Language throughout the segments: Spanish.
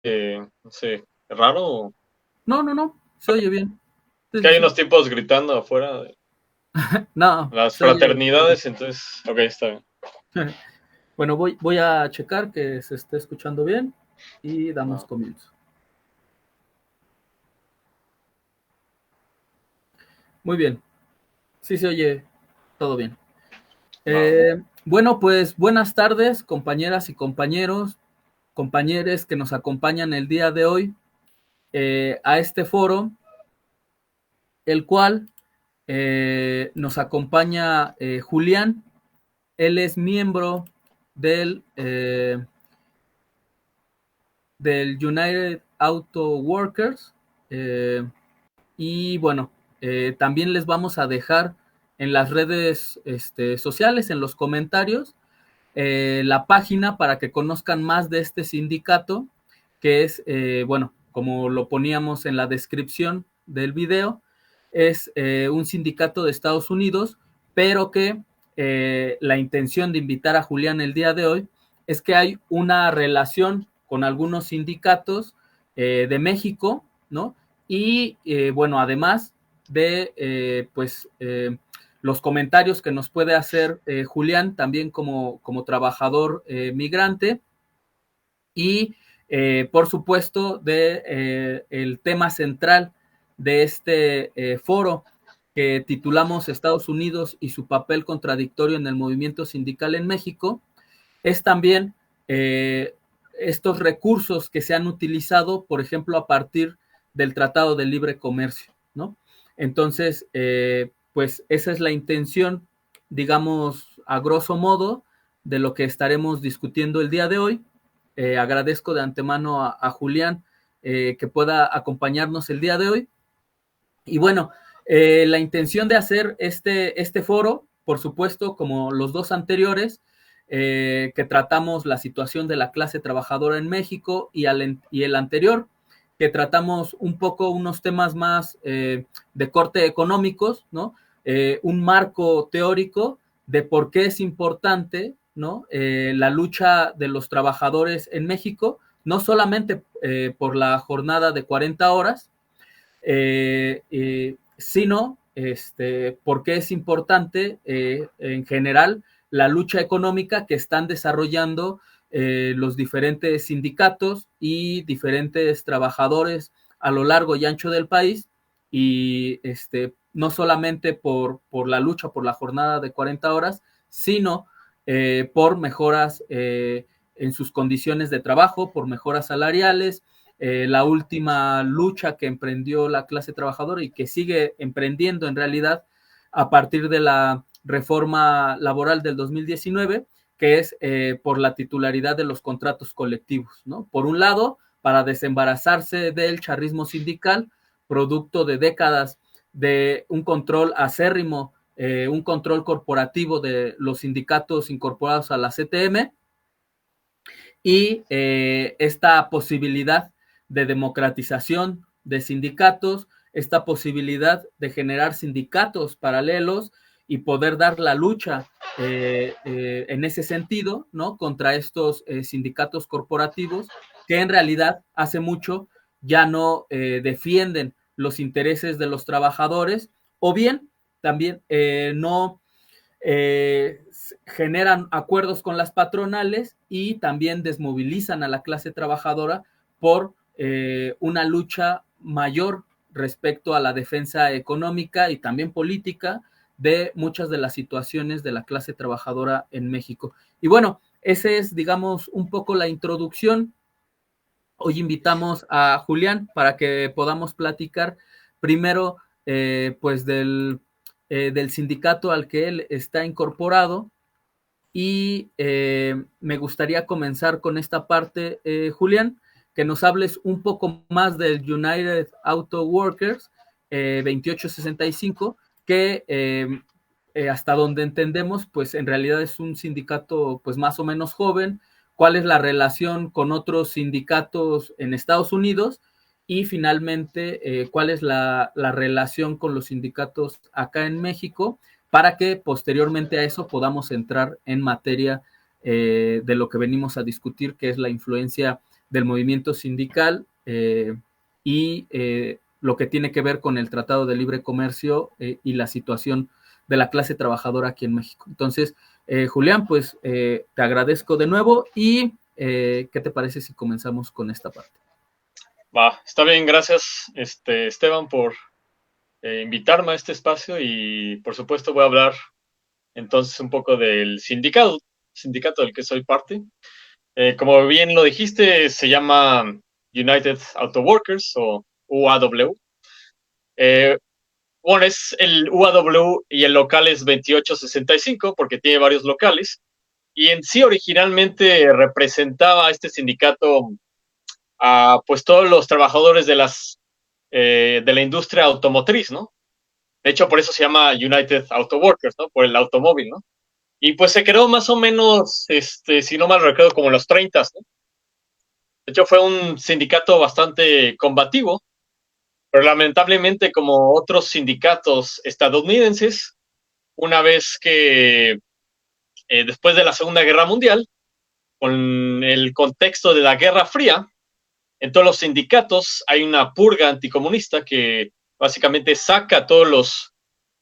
no sé, raro. No, se oye bien. Es Sí, que sí, hay sí. unos tipos gritando afuera de No, las se oye fraternidades, correcto. entonces, ok, está bien. Bueno, voy a checar que se esté escuchando bien y damos Va, comienzo. Muy bien, sí se oye todo bien. va. Bueno, pues buenas tardes, compañeras y compañeros, compañeros que nos acompañan el día de hoy a este foro, el cual nos acompaña Julián. Él es miembro del, eh, del United Auto Workers. eh, y bueno, también les vamos a dejar en las redes sociales, en los comentarios, la página para que conozcan más de este sindicato, que es, bueno, como lo poníamos en la descripción del video, es un sindicato de Estados Unidos, pero que la intención de invitar a Julián el día de hoy es que hay una relación con algunos sindicatos de México, ¿no? Y bueno, además de, los comentarios que nos puede hacer Julián, también como trabajador migrante, y por supuesto de el tema central de este foro que titulamos Estados Unidos y su papel contradictorio en el movimiento sindical en México, es también eh, estos recursos que se han utilizado, por ejemplo, a partir del Tratado de Libre Comercio, ¿no? Entonces, pues esa es la intención, digamos, a grosso modo, de lo que estaremos discutiendo el día de hoy. Agradezco de antemano a Julián que pueda acompañarnos el día de hoy. Y bueno, la intención de hacer este foro, por supuesto, como los dos anteriores, que tratamos la situación de la clase trabajadora en México y el anterior, que tratamos un poco unos temas más de corte económicos, ¿no? Un marco teórico de por qué es importante, ¿no? La lucha de los trabajadores en México, no solamente por la jornada de 40 horas, sino por qué es importante en general la lucha económica que están desarrollando los diferentes sindicatos y diferentes trabajadores a lo largo y ancho del país, y no solamente por la lucha por la jornada de 40 horas, sino por mejoras en sus condiciones de trabajo, por mejoras salariales, la última lucha que emprendió la clase trabajadora y que sigue emprendiendo en realidad a partir de la reforma laboral del 2019, que es por la titularidad de los contratos colectivos, ¿no? Por un lado, para desembarazarse del charrismo sindical, producto de décadas de un control acérrimo, un control corporativo de los sindicatos incorporados a la CTM, y esta posibilidad de democratización de sindicatos, esta posibilidad de generar sindicatos paralelos y poder dar la lucha en ese sentido, ¿no? Contra estos sindicatos corporativos que en realidad hace mucho ya no defienden los intereses de los trabajadores, o bien también no eh, generan acuerdos con las patronales y también desmovilizan a la clase trabajadora por una lucha mayor respecto a la defensa económica y también política de muchas de las situaciones de la clase trabajadora en México. Y bueno, esa es, digamos, un poco la introducción. Hoy invitamos a Julián para que podamos platicar primero pues del sindicato al que él está incorporado, y me gustaría comenzar con esta parte, Julián, que nos hables un poco más del United Auto Workers 2865, que hasta donde entendemos, pues en realidad es un sindicato pues más o menos joven. ¿Cuál es la relación con otros sindicatos en Estados Unidos? Y finalmente, ¿cuál es la relación con los sindicatos acá en México? Para que posteriormente a eso podamos entrar en materia de lo que venimos a discutir, que es la influencia del movimiento sindical y lo que tiene que ver con el Tratado de Libre Comercio y la situación de la clase trabajadora aquí en México. Entonces, Julián, pues te agradezco de nuevo y ¿qué te parece si comenzamos con esta parte? Va, está bien, gracias, Esteban, por invitarme a este espacio y por supuesto voy a hablar entonces un poco del sindicato del que soy parte. Como bien lo dijiste, se llama United Auto Workers o UAW. Bueno, es el UAW y el local es 2865 porque tiene varios locales. Y en sí originalmente representaba a este sindicato a pues todos los trabajadores de la industria automotriz, ¿no? De hecho, por eso se llama United Auto Workers, ¿no? Por el automóvil, ¿no? Y pues se creó más o menos, si no mal recuerdo, como en los 30, ¿no? De hecho, fue un sindicato bastante combativo, pero lamentablemente, como otros sindicatos estadounidenses, una vez que después de la Segunda Guerra Mundial, con el contexto de la Guerra Fría, en todos los sindicatos hay una purga anticomunista que básicamente saca a todos los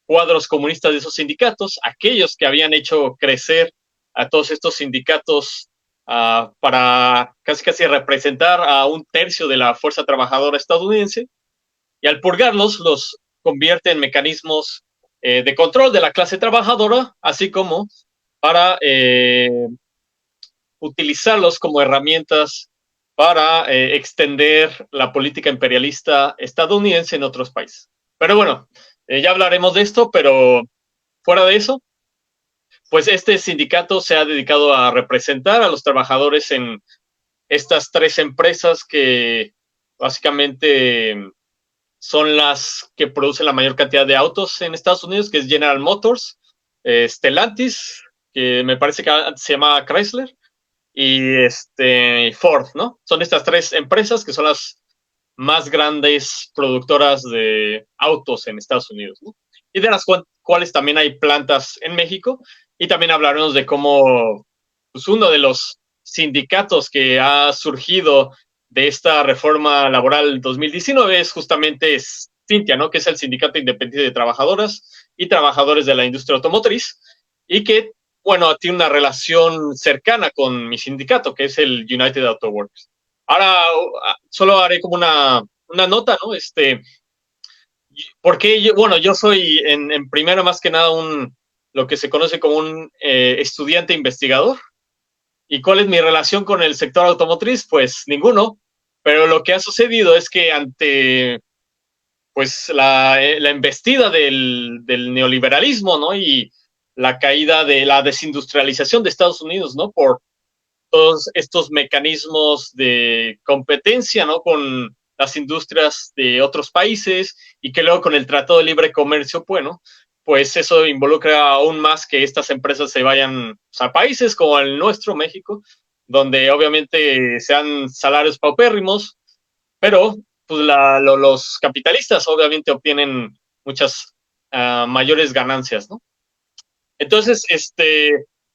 cuadros comunistas de esos sindicatos, aquellos que habían hecho crecer a todos estos sindicatos para casi representar a un tercio de la fuerza trabajadora estadounidense, y al purgarlos los convierte en mecanismos de control de la clase trabajadora, así como para utilizarlos como herramientas para extender la política imperialista estadounidense en otros países. Pero bueno, ya hablaremos de esto, pero fuera de eso, pues este sindicato se ha dedicado a representar a los trabajadores en estas tres empresas que básicamente son las que producen la mayor cantidad de autos en Estados Unidos, que es General Motors, Stellantis, que me parece que antes se llamaba Chrysler, y Ford, ¿no? Son estas tres empresas que son las más grandes productoras de autos en Estados Unidos, ¿no? Y de las cuales también hay plantas en México, y también hablaremos de cómo pues, uno de los sindicatos que ha surgido de esta reforma laboral 2019 es justamente Cintia, ¿no? Que es el Sindicato Independiente de Trabajadoras y Trabajadores de la Industria Automotriz, y que bueno, tiene una relación cercana con mi sindicato, que es el United Auto Workers. Ahora, solo haré como una nota, ¿no? Porque yo soy en primero más que nada lo que se conoce como un estudiante investigador. ¿Y cuál es mi relación con el sector automotriz? Pues ninguno. Pero lo que ha sucedido es que ante pues la embestida del neoliberalismo, ¿no? Y la caída de la desindustrialización de Estados Unidos, ¿no? Por todos estos mecanismos de competencia, ¿no? Con las industrias de otros países y que luego con el Tratado de Libre Comercio, bueno, pues eso involucra aún más que estas empresas se vayan a países como el nuestro, México, donde obviamente sean salarios paupérrimos, pero pues los capitalistas obviamente obtienen muchas mayores ganancias, ¿no? Entonces,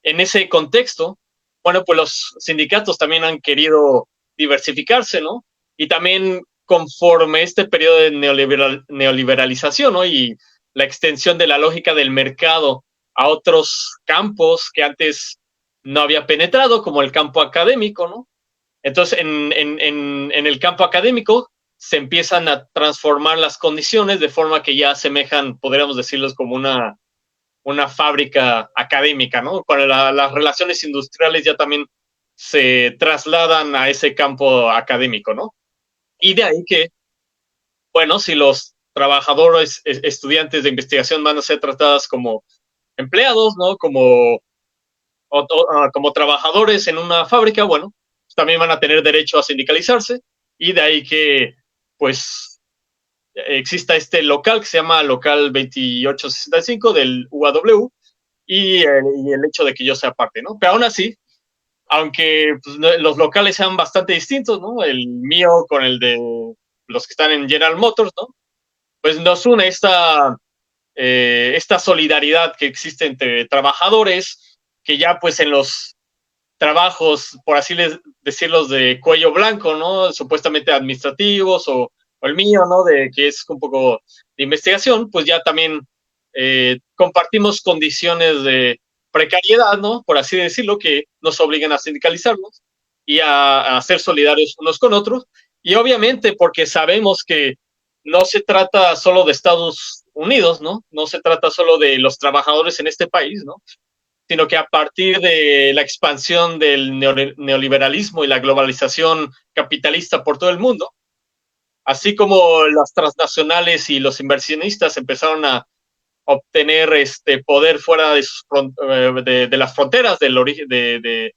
en ese contexto, bueno, pues los sindicatos también han querido diversificarse, ¿no? Y también conforme este periodo de neoliberalización, ¿no? Y la extensión de la lógica del mercado a otros campos que antes no había penetrado, como el campo académico, ¿no? Entonces, en el campo académico se empiezan a transformar las condiciones de forma que ya asemejan, podríamos decirlos, como una fábrica académica, ¿no? Cuando las relaciones industriales ya también se trasladan a ese campo académico, ¿no? Y de ahí que, bueno, si los trabajadores, estudiantes de investigación van a ser tratados como empleados, ¿no? Como trabajadores en una fábrica, bueno, también van a tener derecho a sindicalizarse y de ahí que, pues, exista este local que se llama Local 2865 del UAW y el hecho de que yo sea parte, ¿no? Pero aún así, aunque pues, los locales sean bastante distintos, ¿no? El mío con el de los que están en General Motors, ¿no? Pues nos une esta solidaridad que existe entre trabajadores que ya pues en los trabajos, por así decirlos, de cuello blanco, ¿no? Supuestamente administrativos o el mío, ¿no? De que es un poco de investigación, pues ya también compartimos condiciones de precariedad, ¿no? Por así decirlo, que nos obligan a sindicalizarnos y a ser solidarios unos con otros. Y obviamente porque sabemos que no se trata solo de Estados Unidos, ¿no? No se trata solo de los trabajadores en este país, ¿no? Sino que a partir de la expansión del neoliberalismo y la globalización capitalista por todo el mundo, así como las transnacionales y los inversionistas empezaron a obtener poder fuera de, de las fronteras del origen de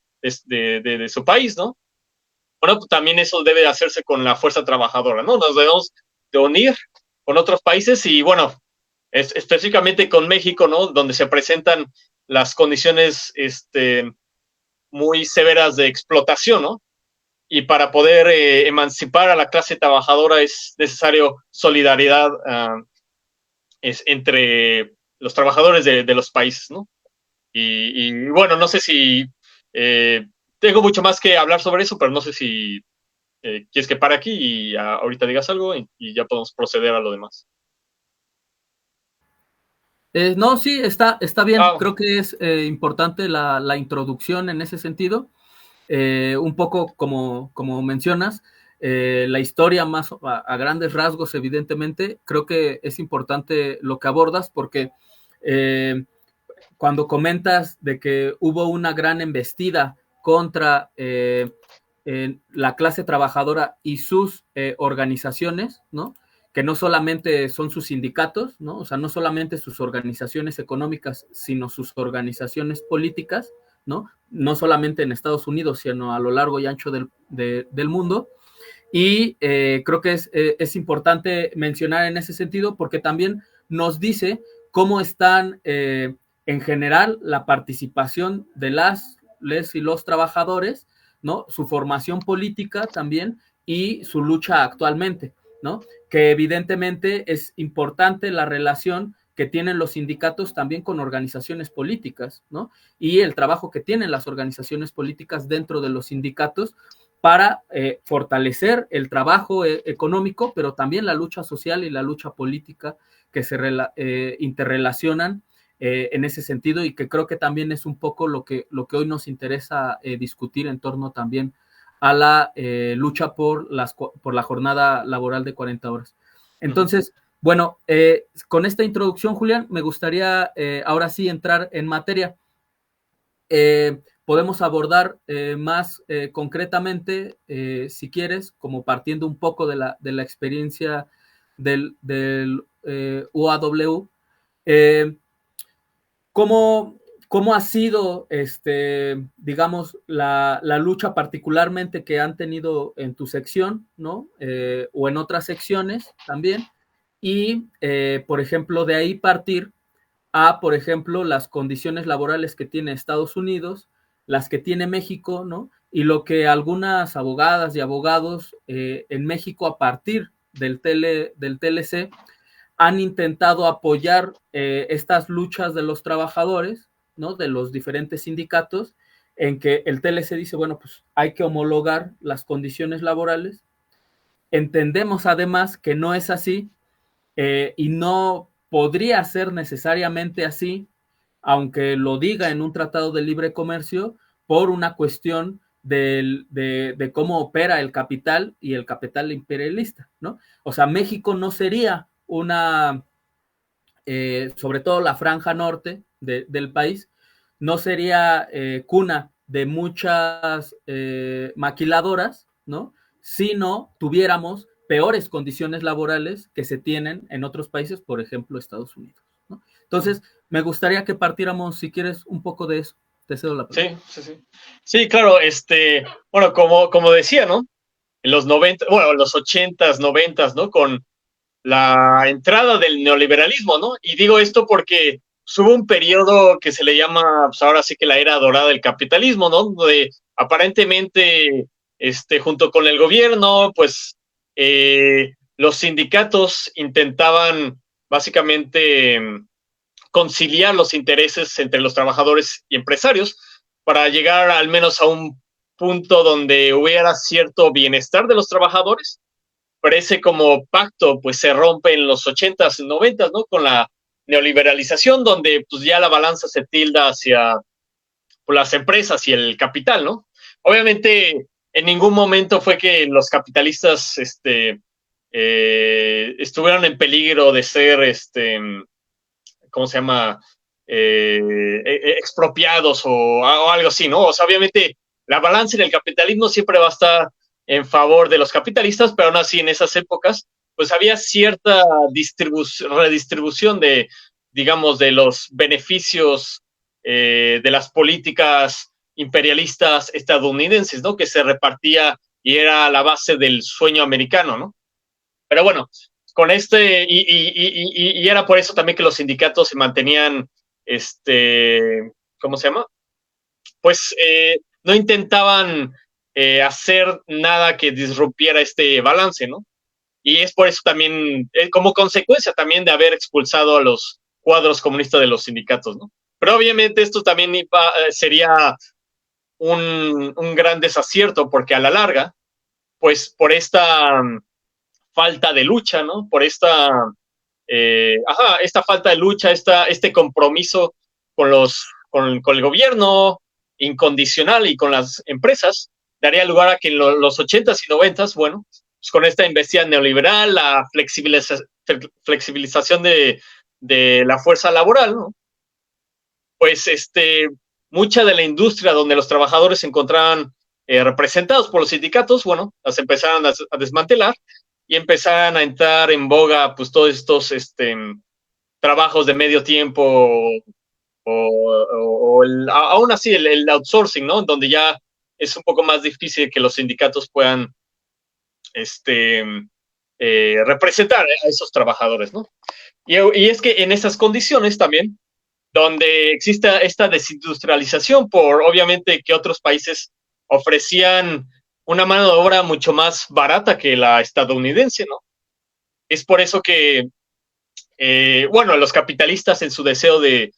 su país, ¿no? Bueno, pues también eso debe hacerse con la fuerza trabajadora, ¿no? Nos debemos de unir con otros países y, bueno, específicamente con México, ¿no? Donde se presentan las condiciones muy severas de explotación, ¿no? Y para poder emancipar a la clase trabajadora es necesario solidaridad entre los trabajadores de los países, ¿no? Y, bueno, no sé si tengo mucho más que hablar sobre eso, pero no sé si quieres que pare aquí y ahorita digas algo y ya podemos proceder a lo demás. No, sí, está bien. Creo que es importante la introducción en ese sentido. Un poco como mencionas, la historia más a grandes rasgos, evidentemente, creo que es importante lo que abordas porque cuando comentas de que hubo una gran embestida contra la clase trabajadora y sus organizaciones, ¿no? Que no solamente son sus sindicatos, ¿no? O sea, no solamente sus organizaciones económicas, sino sus organizaciones políticas, ¿no? No solamente en Estados Unidos, sino a lo largo y ancho del mundo. Y creo que es importante mencionar en ese sentido porque también nos dice cómo están en general la participación de les y los trabajadores, ¿no? Su formación política también y su lucha actualmente, ¿no? Que evidentemente es importante la relación que tienen los sindicatos también con organizaciones políticas, ¿no? Y el trabajo que tienen las organizaciones políticas dentro de los sindicatos para fortalecer el trabajo económico, pero también la lucha social y la lucha política que se interrelacionan en ese sentido y que creo que también es un poco lo que hoy nos interesa discutir en torno también a la lucha por la jornada laboral de 40 horas. Entonces, bueno, con esta introducción, Julián, me gustaría ahora sí entrar en materia. Podemos abordar más concretamente, si quieres, como partiendo un poco de la experiencia del UAW, ¿cómo ha sido, digamos, la lucha particularmente que han tenido en tu sección, ¿no? O en otras secciones también, y, por ejemplo, de ahí partir a, por ejemplo, las condiciones laborales que tiene Estados Unidos, las que tiene México, ¿no? Y lo que algunas abogadas y abogados en México a partir del TLC han intentado apoyar estas luchas de los trabajadores, ¿no? De los diferentes sindicatos, en que el TLC dice, bueno, pues hay que homologar las condiciones laborales. Entendemos además que no es así y no podría ser necesariamente así, aunque lo diga en un tratado de libre comercio, por una cuestión de cómo opera el capital y el capital imperialista, ¿no? O sea, México no sería sobre todo la franja norte del país, no sería cuna de muchas maquiladoras, ¿no? Si no tuviéramos peores condiciones laborales que se tienen en otros países, por ejemplo, Estados Unidos, ¿no? Entonces, me gustaría que partiéramos, si quieres, un poco de eso. Te cedo la palabra. Sí. Sí, claro, bueno, como decía, ¿no? En los 90, bueno, los 80s, 90s, ¿no? Con la entrada del neoliberalismo, ¿no? Y digo esto porque hubo un periodo que se le llama, pues ahora sí que la era dorada del capitalismo, ¿no? Donde aparentemente, junto con el gobierno, pues los sindicatos intentaban básicamente conciliar los intereses entre los trabajadores y empresarios, para llegar al menos a un punto donde hubiera cierto bienestar de los trabajadores, pero ese como pacto pues se rompe en los 80s y 90s, ¿no? Con la neoliberalización, donde pues ya la balanza se tilda hacia pues, las empresas y el capital, ¿no? Obviamente en ningún momento fue que los capitalistas estuvieron en peligro de ser, ¿cómo se llama? Expropiados o algo así, ¿no? O sea, obviamente la balanza en el capitalismo siempre va a estar en favor de los capitalistas, pero aún así en esas épocas, pues había cierta redistribución de, digamos, de los beneficios de las políticas imperialistas estadounidenses, ¿no? Que se repartía y era la base del sueño americano, ¿no? Pero bueno, con y era por eso también que los sindicatos se mantenían, ¿cómo se llama? Pues no intentaban hacer nada que disrumpiera este balance, ¿no? Y es por eso también, como consecuencia también de haber expulsado a los cuadros comunistas de los sindicatos, ¿no? Pero obviamente esto también sería un gran desacierto, porque a la larga, pues por esta falta de lucha, ¿no? Por esta falta de lucha, este compromiso con el gobierno incondicional y con las empresas, daría lugar a que en los 80s y 90s, bueno, pues con esta investida neoliberal, la flexibilización de la fuerza laboral, ¿no? Pues mucha de la industria donde los trabajadores se encontraban representados por los sindicatos, bueno, las empezaron a desmantelar y empezaron a entrar en boga pues todos estos trabajos de medio tiempo aún así el outsourcing, ¿no? Donde ya es un poco más difícil que los sindicatos puedan representar a esos trabajadores, ¿no? Y es que en esas condiciones también, donde existe esta desindustrialización por obviamente que otros países ofrecían una mano de obra mucho más barata que la estadounidense, ¿no? Es por eso que, bueno, los capitalistas en su deseo de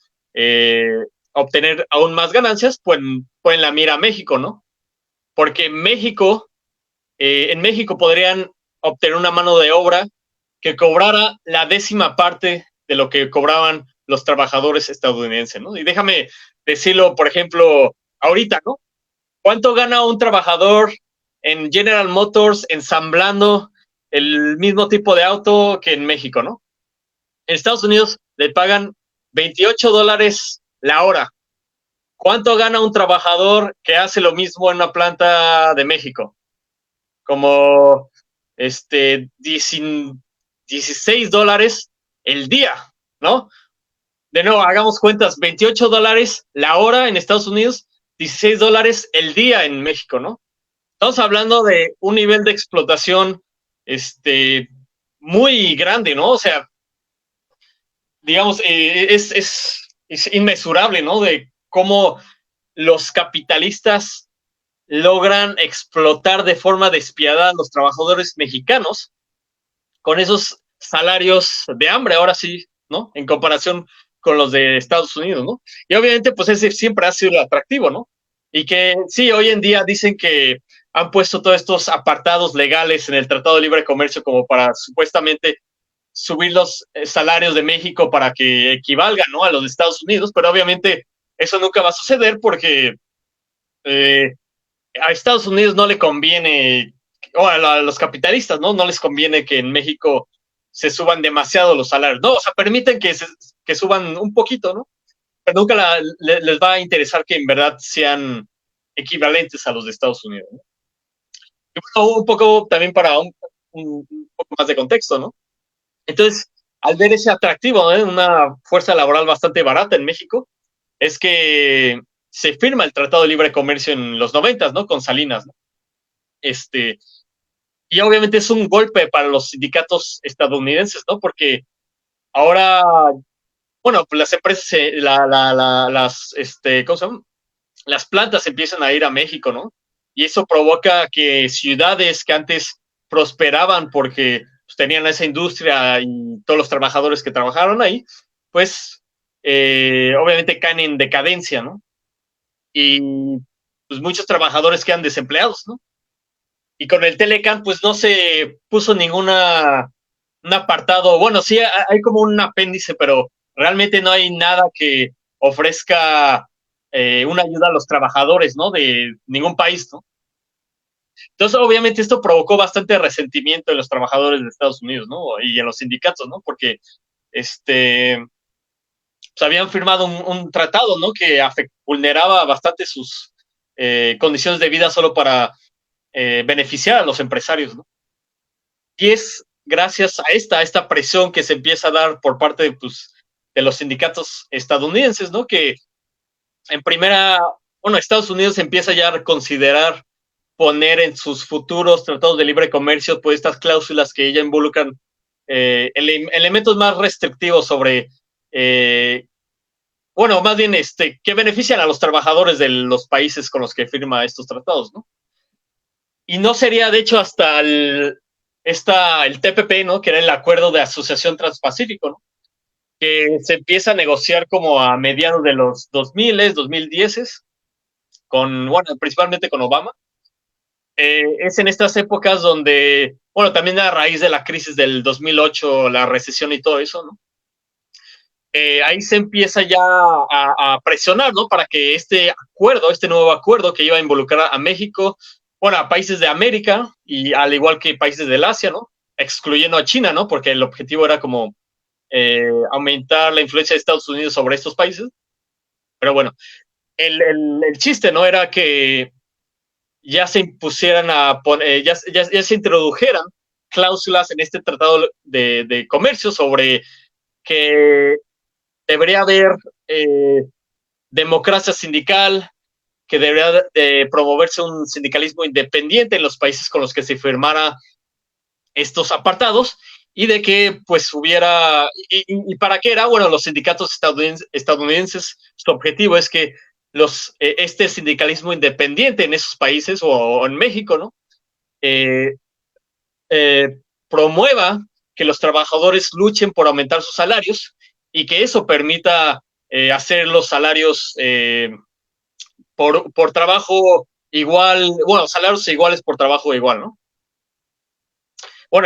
obtener aún más ganancias, pueden la mira a México, ¿no? Porque en México podrían obtener una mano de obra que cobrara la 10ª parte de lo que cobraban los trabajadores estadounidenses, ¿no? Y déjame decirlo, por ejemplo, ahorita, ¿no? ¿Cuánto gana un trabajador en General Motors ensamblando el mismo tipo de auto que en México, ¿no? En Estados Unidos le pagan $28 la hora. ¿Cuánto gana un trabajador que hace lo mismo en una planta de México? Como $16 el día, ¿no? De nuevo, hagamos cuentas, $28 la hora en Estados Unidos, $16 el día en México, ¿no? Estamos hablando de un nivel de explotación muy grande, ¿no? O sea, digamos, es inmesurable, ¿no? De cómo los capitalistas logran explotar de forma despiadada a los trabajadores mexicanos con esos salarios de hambre, ahora sí, ¿no? En comparación con los de Estados Unidos, ¿no? Y obviamente, pues ese siempre ha sido el atractivo, ¿no? Y que sí, hoy en día dicen que han puesto todos estos apartados legales en el Tratado de Libre Comercio como para supuestamente subir los salarios de México para que equivalgan, ¿no? A los de Estados Unidos, pero obviamente eso nunca va a suceder porque a Estados Unidos no le conviene, o a los capitalistas, ¿no? No les conviene que en México se suban demasiado los salarios, ¿no? O sea, permiten que suban un poquito, ¿no? Pero nunca les va a interesar que en verdad sean equivalentes a los de Estados Unidos, ¿no? Y bueno, un poco también para un poco más de contexto, ¿no? Entonces, al ver ese atractivo, ¿no? Una fuerza laboral bastante barata en México, es que se firma el Tratado de Libre Comercio en los 90, ¿no? Con Salinas, ¿no? Y obviamente es un golpe para los sindicatos estadounidenses, ¿no? Porque ahora, bueno, pues las empresas, ¿cómo se llama? Las plantas empiezan a ir a México, ¿no? Y eso provoca que ciudades que antes prosperaban porque pues, tenían esa industria y todos los trabajadores que trabajaron ahí, pues obviamente caen en decadencia, ¿no? y pues muchos trabajadores quedan desempleados, ¿no? Y con el Telecan, pues no se puso un apartado, bueno, sí hay como un apéndice, pero realmente no hay nada que ofrezca una ayuda a los trabajadores, ¿no? De ningún país, ¿no? Entonces, obviamente, esto provocó bastante resentimiento en los trabajadores de Estados Unidos, ¿no? Y en los sindicatos, ¿no? Porque pues habían firmado un tratado, ¿no? Que vulneraba bastante sus condiciones de vida solo para beneficiar a los empresarios, ¿no? Y es gracias a esta presión que se empieza a dar por parte de, pues, de los sindicatos estadounidenses, ¿no? Que en Estados Unidos empieza ya a considerar poner en sus futuros tratados de libre comercio pues estas cláusulas que ya involucran elementos más restrictivos sobre, más bien que benefician a los trabajadores de los países con los que firma estos tratados, ¿no? Y no sería, de hecho, hasta el TPP, ¿no? Que era el Acuerdo de Asociación Transpacífico, ¿no? Que se empieza a negociar como a mediados de los 2000, 2010, principalmente con Obama. Es en estas épocas donde, también a raíz de la crisis del 2008, la recesión y todo eso, ¿no? Ahí se empieza ya a presionar, ¿no? Para que este nuevo acuerdo que iba a involucrar a México, a países de América y al igual que países del Asia, ¿no? Excluyendo a China, ¿no? Porque el objetivo era como aumentar la influencia de Estados Unidos sobre estos países. Pero bueno, el chiste, ¿no? Era que ya se impusieran ya se introdujeran cláusulas en este tratado de comercio sobre que debería haber democracia sindical, que debería de promoverse un sindicalismo independiente en los países con los que se firmara estos apartados, y de que pues hubiera, y para qué era, los sindicatos estadounidenses, su objetivo es que este sindicalismo independiente en esos países o en México, ¿no? Promueva que los trabajadores luchen por aumentar sus salarios y que eso permita hacer los salarios por trabajo igual, salarios iguales por trabajo igual, ¿no?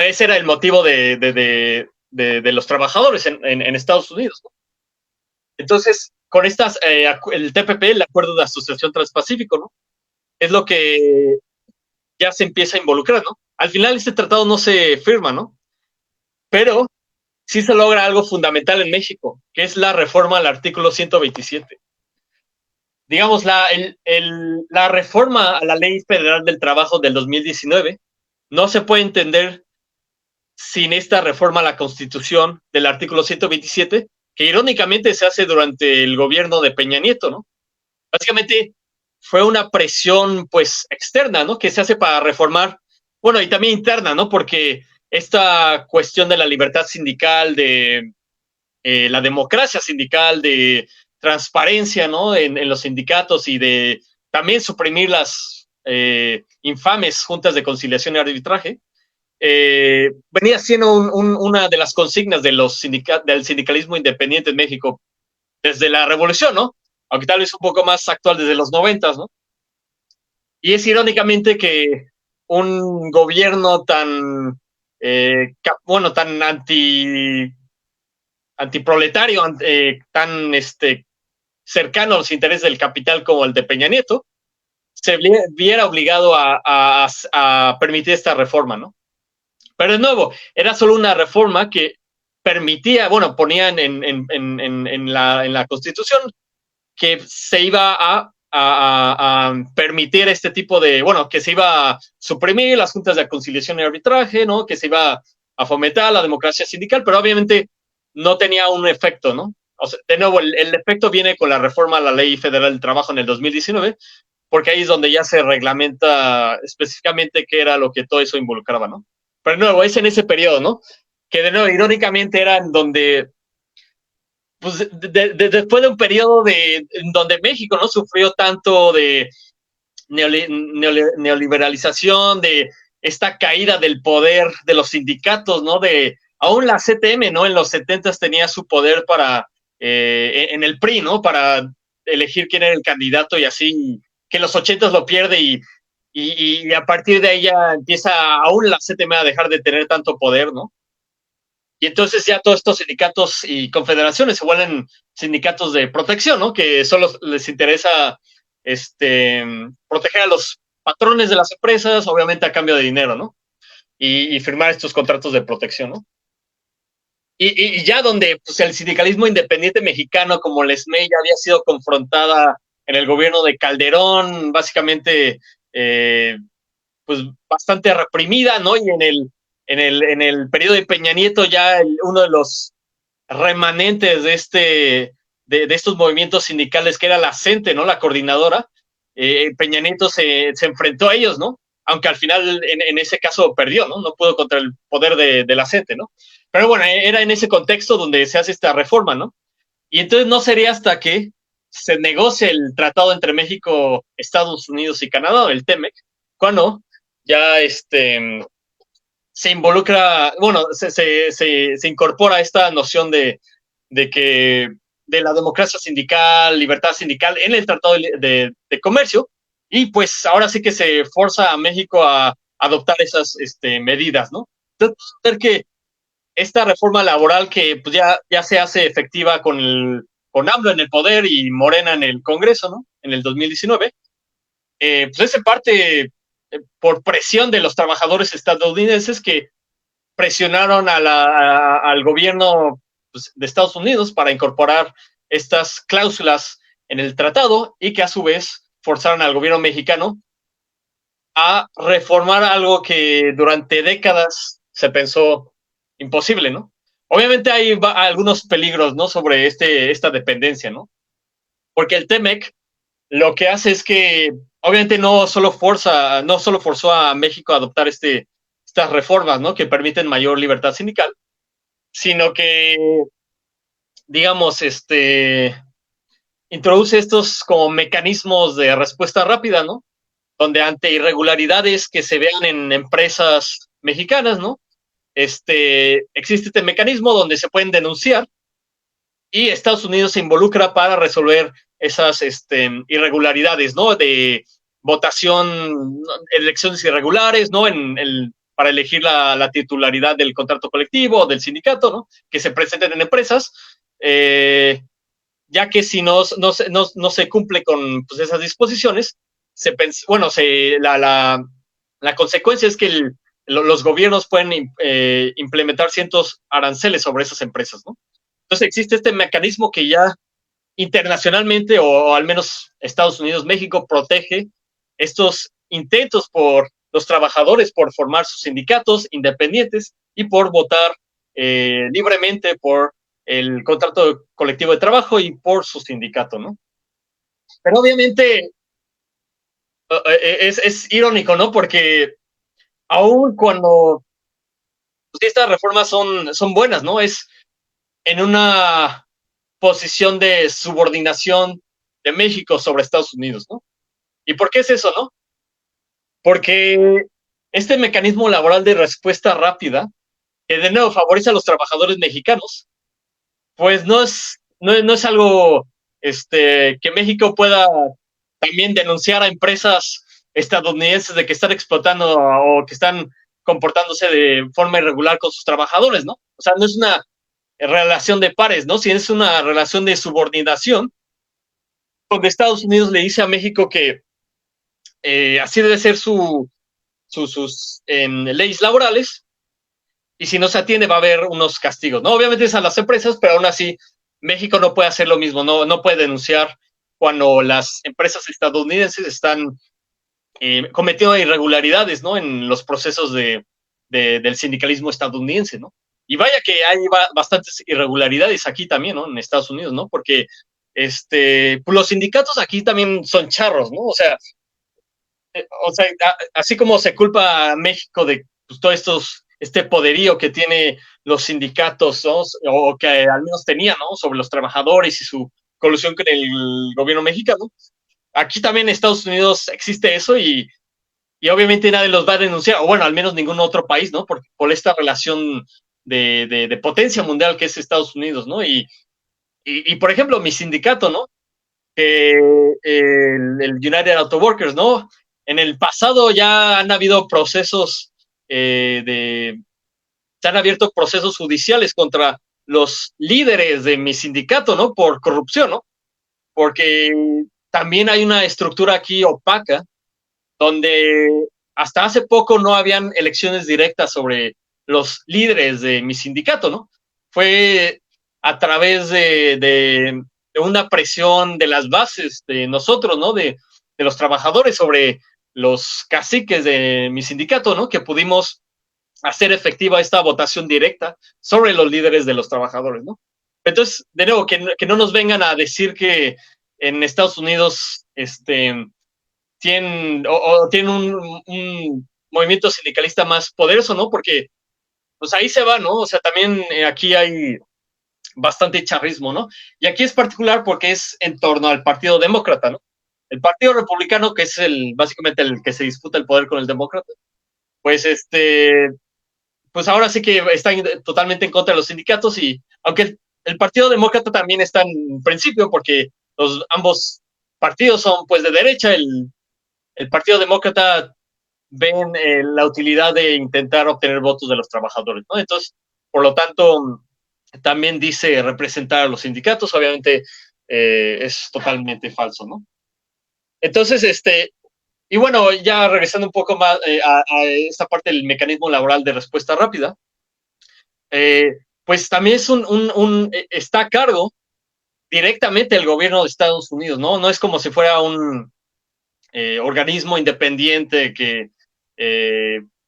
Ese era el motivo de los trabajadores en Estados Unidos, ¿no? Entonces, con el TPP, el Acuerdo de Asociación Transpacífico, ¿no? Es lo que ya se empieza a involucrar, ¿no? Al final este tratado no se firma, ¿no? Pero sí se logra algo fundamental en México, que es la reforma al artículo 127. Digamos, la reforma a la Ley Federal del Trabajo del 2019 no se puede entender sin esta reforma a la Constitución del artículo 127, que irónicamente se hace durante el gobierno de Peña Nieto, ¿no? Básicamente fue una presión, pues, externa, ¿no? Que se hace para reformar, y también interna, ¿no? Porque esta cuestión de la libertad sindical, de la democracia sindical, de transparencia, ¿no? En los sindicatos y de también suprimir las infames juntas de conciliación y arbitraje, venía siendo una de las consignas de del sindicalismo independiente en México desde la revolución, ¿no? Aunque tal vez un poco más actual desde los 90, ¿no? Y es irónicamente que un gobierno tan, tan antiproletario, tan cercano a los intereses del capital como el de Peña Nieto, se viera obligado a permitir esta reforma, ¿no? Pero de nuevo, era solo una reforma que permitía, ponía en la Constitución que se iba a permitir este tipo de, que se iba a suprimir las juntas de conciliación y arbitraje, ¿no? Que se iba a fomentar la democracia sindical, pero obviamente no tenía un efecto, ¿no? O sea, de nuevo, el efecto viene con la reforma a la Ley Federal del Trabajo en el 2019, porque ahí es donde ya se reglamenta específicamente qué era lo que todo eso involucraba, ¿no? Pero de nuevo, es en ese periodo, ¿no? Que de nuevo, irónicamente, era en donde, pues, después de un periodo en donde México no sufrió tanto de neoliberalización, de esta caída del poder de los sindicatos, ¿no? Aún la CTM, ¿no? En los 70 tenía su poder en el PRI, ¿no? Para elegir quién era el candidato y así, que en los 80 lo pierde y a partir de ahí ya empieza aún la CTM a dejar de tener tanto poder, ¿no? Y entonces ya todos estos sindicatos y confederaciones se vuelven sindicatos de protección, ¿no? Que solo les interesa proteger a los patrones de las empresas, obviamente a cambio de dinero, ¿no? Y firmar estos contratos de protección, ¿no? Y ya donde pues, el sindicalismo independiente mexicano, como la SME, ya había sido confrontada en el gobierno de Calderón, básicamente, pues bastante reprimida, ¿no? Y en el periodo de Peña Nieto, ya uno de los remanentes de estos movimientos sindicales, que era la CENTE, ¿no? La coordinadora, Peña Nieto se enfrentó a ellos, ¿no? Aunque al final en ese caso perdió, ¿no? No pudo contra el poder de la CENTE, ¿no? Pero bueno, era en ese contexto donde se hace esta reforma, ¿no? Y entonces no sería hasta que se negocie el tratado entre México, Estados Unidos y Canadá, el TEMEC, cuando ya se involucra, bueno, se incorpora esta noción de que de la democracia sindical, libertad sindical en el Tratado de Comercio, y pues ahora sí que se forza a México a adoptar esas medidas, ¿no? Entonces, ver que esta reforma laboral que pues ya se hace efectiva con AMLO en el poder y Morena en el Congreso, ¿no? En el 2019, pues es en parte por presión de los trabajadores estadounidenses que presionaron al gobierno pues, de Estados Unidos para incorporar estas cláusulas en el tratado y que a su vez forzaron al gobierno mexicano a reformar algo que durante décadas se pensó imposible, ¿no? Obviamente hay algunos peligros, ¿no? Sobre esta dependencia, ¿no? Porque el TEMEC lo que hace es que obviamente no solo forzó a México a adoptar estas reformas, ¿no? Que permiten mayor libertad sindical, sino que, digamos, introduce estos como mecanismos de respuesta rápida, ¿no? Donde ante irregularidades que se vean en empresas mexicanas, ¿no? Existe este mecanismo donde se pueden denunciar y Estados Unidos se involucra para resolver esas irregularidades, ¿no? De votación, elecciones irregulares, ¿no? Para elegir la titularidad del contrato colectivo o del sindicato, ¿no? Que se presenten en empresas, ya que si no se cumple con pues, esas disposiciones, bueno, la consecuencia es que los gobiernos pueden implementar ciertos aranceles sobre esas empresas, ¿no? Entonces existe este mecanismo que ya internacionalmente, o al menos Estados Unidos, México, protege estos intentos por los trabajadores por formar sus sindicatos independientes y por votar libremente por el contrato colectivo de trabajo y por su sindicato, ¿no? Pero obviamente es irónico, ¿no? Porque aún cuando pues, estas reformas son buenas, ¿no? Es en una posición de subordinación de México sobre Estados Unidos, ¿no? ¿Y por qué es eso, no? Porque este mecanismo laboral de respuesta rápida, que de nuevo favorece a los trabajadores mexicanos, pues no es algo que México pueda también denunciar a empresas estadounidenses de que están explotando o que están comportándose de forma irregular con sus trabajadores, ¿no? O sea, no es una relación de pares, ¿no? Si es una relación de subordinación, donde Estados Unidos le dice a México que así debe ser sus leyes laborales, y si no se atiende va a haber unos castigos, ¿no? Obviamente es a las empresas, pero aún así México no puede hacer lo mismo, no puede denunciar cuando las empresas estadounidenses están cometiendo irregularidades, ¿no? En los procesos del sindicalismo estadounidense, ¿no? Y vaya que hay bastantes irregularidades aquí también, ¿no? En Estados Unidos, ¿no? Porque pues los sindicatos aquí también son charros, ¿no? O sea, así como se culpa a México de pues, todo este poderío que tiene los sindicatos, ¿no? O que al menos tenía, ¿no? Sobre los trabajadores y su colusión con el gobierno mexicano. Aquí también en Estados Unidos existe eso y obviamente nadie los va a denunciar, o bueno, al menos ningún otro país, ¿no? Por esta relación de potencia mundial que es Estados Unidos, ¿no? Y por ejemplo, mi sindicato, ¿no? que el United Auto Workers, ¿no? En el pasado ya han habido procesos se han abierto procesos judiciales contra los líderes de mi sindicato, ¿no? Por corrupción, ¿no? Porque también hay una estructura aquí opaca donde hasta hace poco no habían elecciones directas sobre los líderes de mi sindicato, ¿no? Fue a través de una presión de las bases de nosotros, ¿no? De los trabajadores sobre los caciques de mi sindicato, ¿no? Que pudimos hacer efectiva esta votación directa sobre los líderes de los trabajadores, ¿no? Entonces, de nuevo, que no nos vengan a decir que en Estados Unidos tienen un movimiento sindicalista más poderoso, ¿no? Porque pues ahí se va, ¿no? O sea, también aquí hay bastante charrismo, ¿no? Y aquí es particular porque es en torno al Partido Demócrata, ¿no? El Partido Republicano, que es básicamente el que se disputa el poder con el demócrata, pues pues ahora sí que están totalmente en contra de los sindicatos y aunque el Partido Demócrata también está en principio porque ambos partidos son pues de derecha, el Partido Demócrata ven la utilidad de intentar obtener votos de los trabajadores, ¿no? Entonces, por lo tanto, también dice representar a los sindicatos, obviamente es totalmente falso, ¿no? Entonces, y bueno, ya regresando un poco más a esta parte del mecanismo laboral de respuesta rápida, pues también es está a cargo directamente el gobierno de Estados Unidos, ¿no? No es como si fuera un organismo independiente que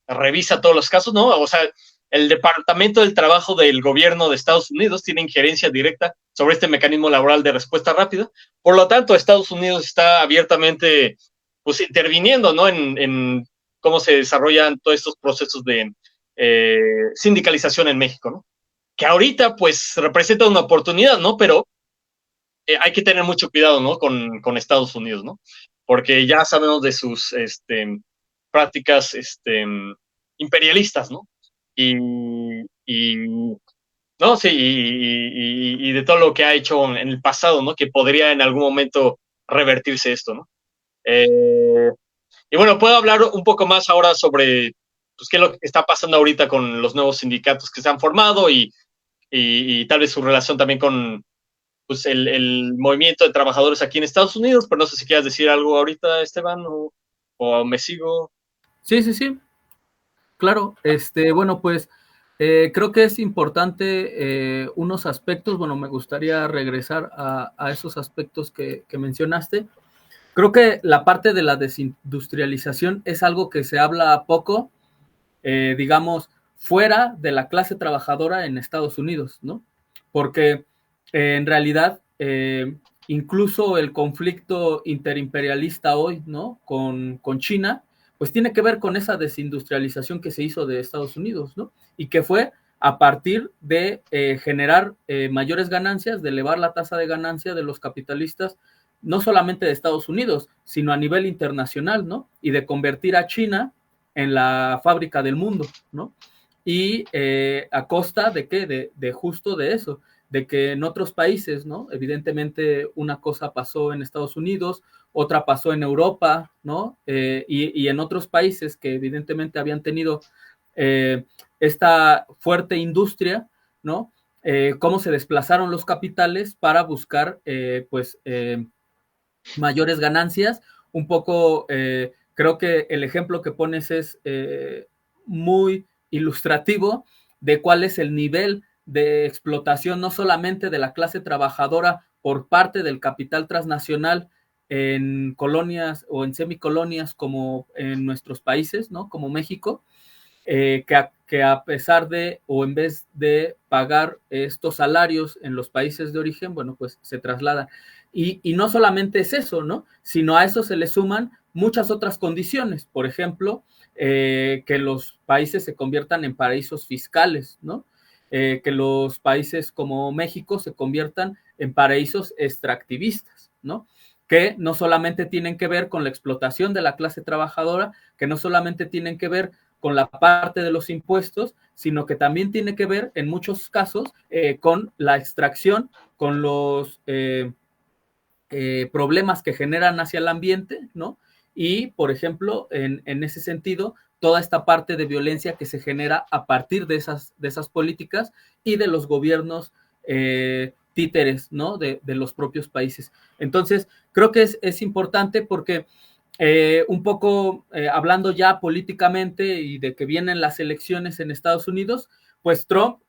revisa todos los casos, ¿no? O sea, el Departamento del Trabajo del gobierno de Estados Unidos tiene injerencia directa sobre este mecanismo laboral de respuesta rápida. Por lo tanto, Estados Unidos está abiertamente, pues, interviniendo, ¿no? En cómo se desarrollan todos estos procesos de sindicalización en México, ¿no? Que ahorita, pues, representa una oportunidad, ¿no? Pero hay que tener mucho cuidado, ¿no? Con Estados Unidos, ¿no? Porque ya sabemos de sus prácticas imperialistas, ¿no? Y, y no, sí, y de todo lo que ha hecho en el pasado, ¿no? Que podría en algún momento revertirse esto, ¿no? Y bueno, puedo hablar un poco más ahora sobre pues, qué es lo que está pasando ahorita con los nuevos sindicatos que se han formado y tal vez su relación también con pues, el movimiento de trabajadores aquí en Estados Unidos, pero no sé si quieras decir algo ahorita, Esteban, o me sigo. Sí, sí, sí, claro. Bueno, pues creo que es importante unos aspectos. Bueno, me gustaría regresar a esos aspectos que mencionaste. Creo que la parte de la desindustrialización es algo que se habla poco, digamos, fuera de la clase trabajadora en Estados Unidos, ¿no? Porque en realidad, incluso el conflicto interimperialista hoy, ¿no? Con China, pues tiene que ver con esa desindustrialización que se hizo de Estados Unidos, ¿no? Y que fue a partir de generar mayores ganancias, de elevar la tasa de ganancia de los capitalistas, no solamente de Estados Unidos, sino a nivel internacional, ¿no? Y de convertir a China en la fábrica del mundo, ¿no? Y a costa de qué, de justo de eso, de que en otros países, ¿no? Evidentemente una cosa pasó en Estados Unidos, otra pasó en Europa, ¿no? Y en otros países que evidentemente habían tenido esta fuerte industria, ¿no? Cómo se desplazaron los capitales para buscar, pues, mayores ganancias, un poco creo que el ejemplo que pones es muy ilustrativo de cuál es el nivel de explotación no solamente de la clase trabajadora por parte del capital transnacional en colonias o en semicolonias como en nuestros países, ¿no? Como México, que a pesar de o en vez de pagar estos salarios en los países de origen, bueno, pues se traslada. Y no solamente es eso, ¿no? Sino a eso se le suman muchas otras condiciones. Por ejemplo, que los países se conviertan en paraísos fiscales, ¿no? Que los países como México se conviertan en paraísos extractivistas, ¿no? Que no solamente tienen que ver con la explotación de la clase trabajadora, que no solamente tienen que ver con la parte de los impuestos, sino que también tiene que ver en muchos casos con la extracción, con los problemas que generan hacia el ambiente, ¿no? Y, por ejemplo, en ese sentido, toda esta parte de violencia que se genera a partir de esas políticas y de los gobiernos títeres, ¿no? De los propios países. Entonces, creo que es importante porque un poco hablando ya políticamente y de que vienen las elecciones en Estados Unidos, pues Trump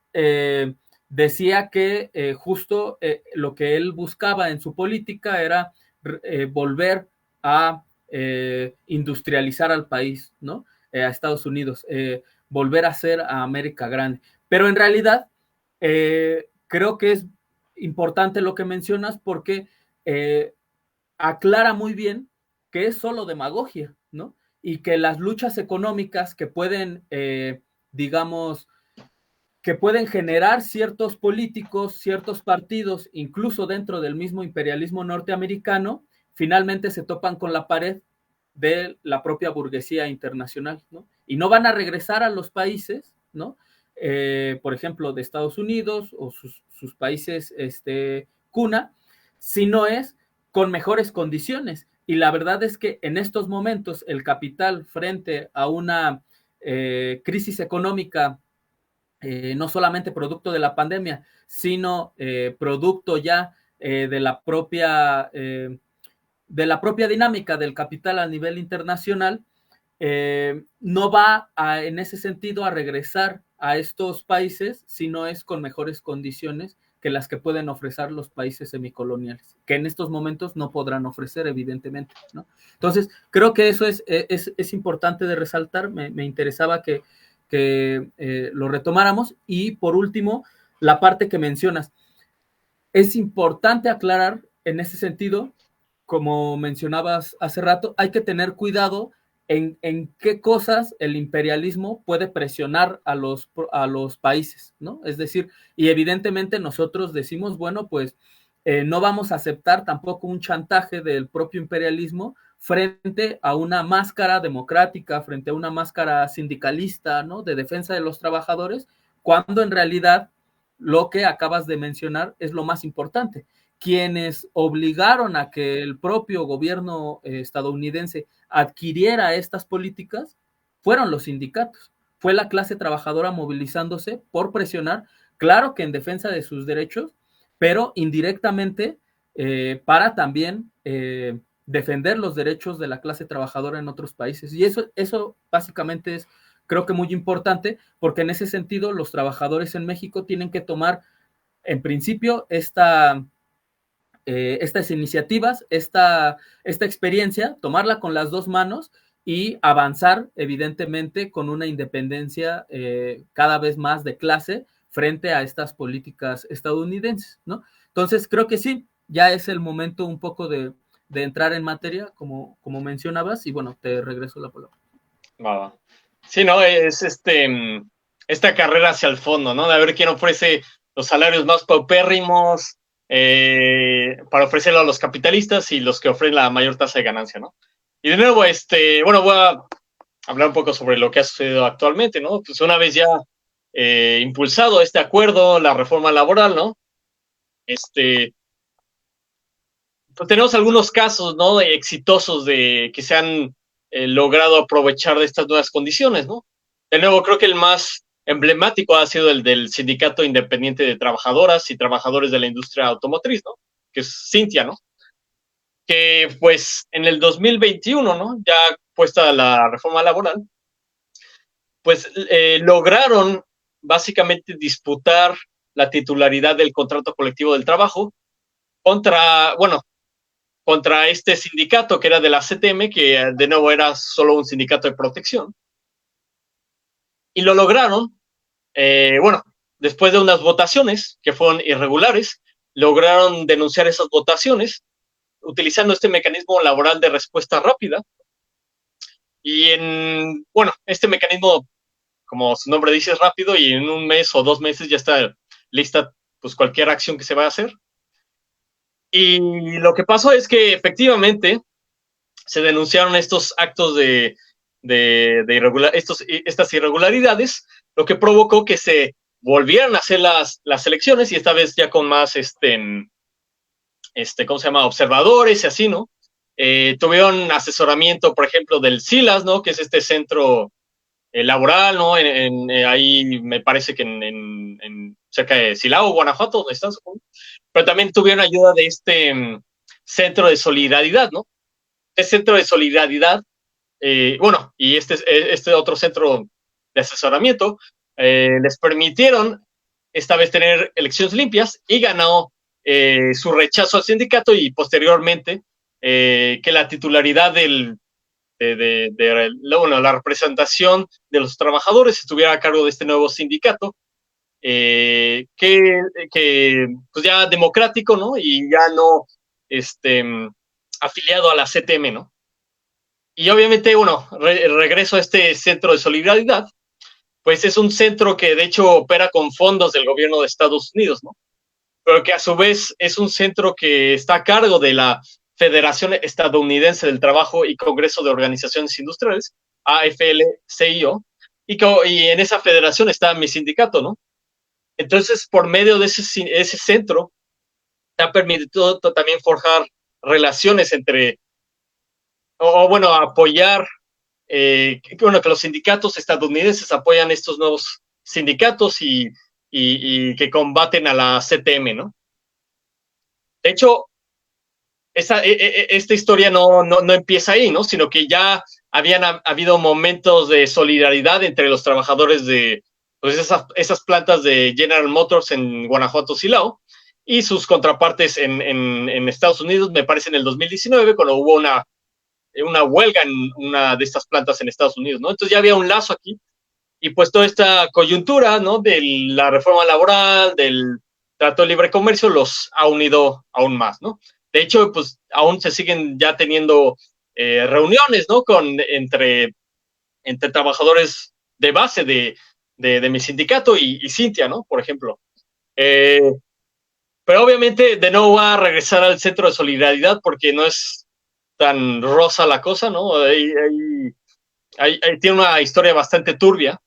decía que justo lo que él buscaba en su política era volver a industrializar al país, ¿no? A Estados Unidos, volver a ser a América grande. Pero en realidad, creo que es importante lo que mencionas porque aclara muy bien que es solo demagogia, ¿no? Y que las luchas económicas que pueden, digamos, que pueden generar ciertos políticos, ciertos partidos, incluso dentro del mismo imperialismo norteamericano, finalmente se topan con la pared de la propia burguesía internacional, ¿no? Y no van a regresar a los países, ¿no? Por ejemplo, de Estados Unidos o sus países cuna, si no es con mejores condiciones. Y la verdad es que en estos momentos el capital frente a una crisis económica no solamente producto de la pandemia, sino producto ya de la propia dinámica del capital a nivel internacional, no va en ese sentido a regresar a estos países si no es con mejores condiciones que las que pueden ofrecer los países semicoloniales, que en estos momentos no podrán ofrecer, evidentemente, ¿no? Entonces, creo que eso es importante de resaltar. Me interesaba que lo retomáramos. Y por último, la parte que mencionas. Es importante aclarar en ese sentido, como mencionabas hace rato, hay que tener cuidado en qué cosas el imperialismo puede presionar a los países, ¿no? Es decir, y evidentemente nosotros decimos, bueno, pues no vamos a aceptar tampoco un chantaje del propio imperialismo frente a una máscara democrática, frente a una máscara sindicalista, ¿no? De defensa de los trabajadores, cuando en realidad lo que acabas de mencionar es lo más importante. Quienes obligaron a que el propio gobierno estadounidense adquiriera estas políticas fueron los sindicatos, fue la clase trabajadora movilizándose por presionar, claro que en defensa de sus derechos, pero indirectamente para también defender los derechos de la clase trabajadora en otros países. Y eso básicamente es, creo que muy importante, porque en ese sentido los trabajadores en México tienen que tomar, en principio, estas iniciativas, esta experiencia, tomarla con las dos manos y avanzar, evidentemente, con una independencia cada vez más de clase frente a estas políticas estadounidenses, ¿no? Entonces, creo que sí, ya es el momento un poco de entrar en materia, como mencionabas, y bueno, te regreso la palabra. Va. Sí, no, es esta carrera hacia el fondo, ¿no? De ver quién ofrece los salarios más paupérrimos para ofrecerlo a los capitalistas y los que ofrecen la mayor tasa de ganancia, ¿no? Y de nuevo, bueno, voy a hablar un poco sobre lo que ha sucedido actualmente, ¿no? Pues una vez ya impulsado este acuerdo, la reforma laboral, ¿no? Pues tenemos algunos casos, ¿no? Exitosos de que se han logrado aprovechar de estas nuevas condiciones, ¿no? De nuevo, creo que el más emblemático ha sido el del Sindicato Independiente de Trabajadoras y Trabajadores de la Industria Automotriz, ¿no? Que es Cintia, ¿no? Que pues en el 2021, ¿no? Ya puesta la reforma laboral, pues lograron básicamente disputar la titularidad del contrato colectivo del trabajo contra este sindicato que era de la CTM, que de nuevo era solo un sindicato de protección. Y lo lograron, después de unas votaciones que fueron irregulares, lograron denunciar esas votaciones utilizando este mecanismo laboral de respuesta rápida. Y este mecanismo, como su nombre dice, es rápido y en un mes o 2 meses ya está lista pues cualquier acción que se vaya a hacer. Y lo que pasó es que efectivamente se denunciaron estos actos de estas irregularidades, lo que provocó que se volvieran a hacer las elecciones y esta vez ya con más ¿cómo se llama? Observadores y así, ¿no? Tuvieron asesoramiento, por ejemplo, del SILAS, ¿no? Que es este centro laboral, ¿no? Ahí me parece que cerca de Silao, Guanajuato, donde están, supongo. Pero también tuvieron ayuda de este centro de solidaridad, ¿no? Este centro de solidaridad, bueno, y este otro centro de asesoramiento, les permitieron esta vez tener elecciones limpias y ganó su rechazo al sindicato y posteriormente que la titularidad bueno, la representación de los trabajadores estuviera a cargo de este nuevo sindicato, que pues ya democrático, ¿no? Y ya no afiliado a la CTM, ¿no? Y obviamente, bueno, regreso a este centro de solidaridad, pues es un centro que de hecho opera con fondos del gobierno de Estados Unidos, ¿no? Pero que a su vez es un centro que está a cargo de la Federación Estadounidense del Trabajo y Congreso de Organizaciones Industriales, AFL-CIO, y en esa federación está mi sindicato, ¿no? Entonces, por medio de ese centro, te ha permitido también forjar relaciones entre, o bueno, apoyar, bueno, que los sindicatos estadounidenses apoyan estos nuevos sindicatos y que combaten a la CTM, ¿no? De hecho, esta historia no empieza ahí, ¿no? Sino que ya habían habido momentos de solidaridad entre los trabajadores de pues esas plantas de General Motors en Guanajuato, Silao, y sus contrapartes en Estados Unidos, me parece en el 2019, cuando hubo una huelga en una de estas plantas en Estados Unidos, ¿no? Entonces ya había un lazo aquí, y pues toda esta coyuntura, ¿no? De la reforma laboral, del Trato de Libre Comercio, los ha unido aún más, ¿no? De hecho, pues aún se siguen ya teniendo reuniones, ¿no? Entre trabajadores de base de mi sindicato y Cintia, ¿no? Por ejemplo. Eh, pero obviamente de nuevo va a regresar al centro de solidaridad porque no es tan rosa la cosa, ¿no? Tiene una historia bastante turbia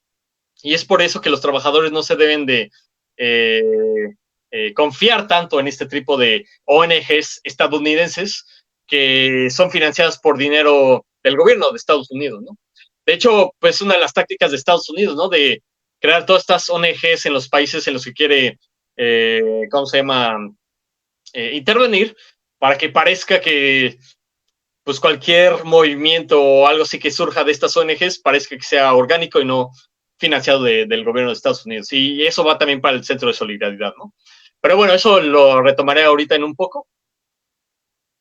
y es por eso que los trabajadores no se deben de eh, confiar tanto en este tipo de ONGs estadounidenses que son financiadas por dinero del gobierno de Estados Unidos, ¿no? De hecho, pues una de las tácticas de Estados Unidos, ¿no? De crear todas estas ONGs en los países en los que quiere, ¿cómo se llama? Intervenir para que parezca que pues cualquier movimiento o algo así que surja de estas ONGs parezca que sea orgánico y no financiado del gobierno de Estados Unidos. Y eso va también para el Centro de Solidaridad, ¿no? Pero bueno, eso lo retomaré ahorita en un poco.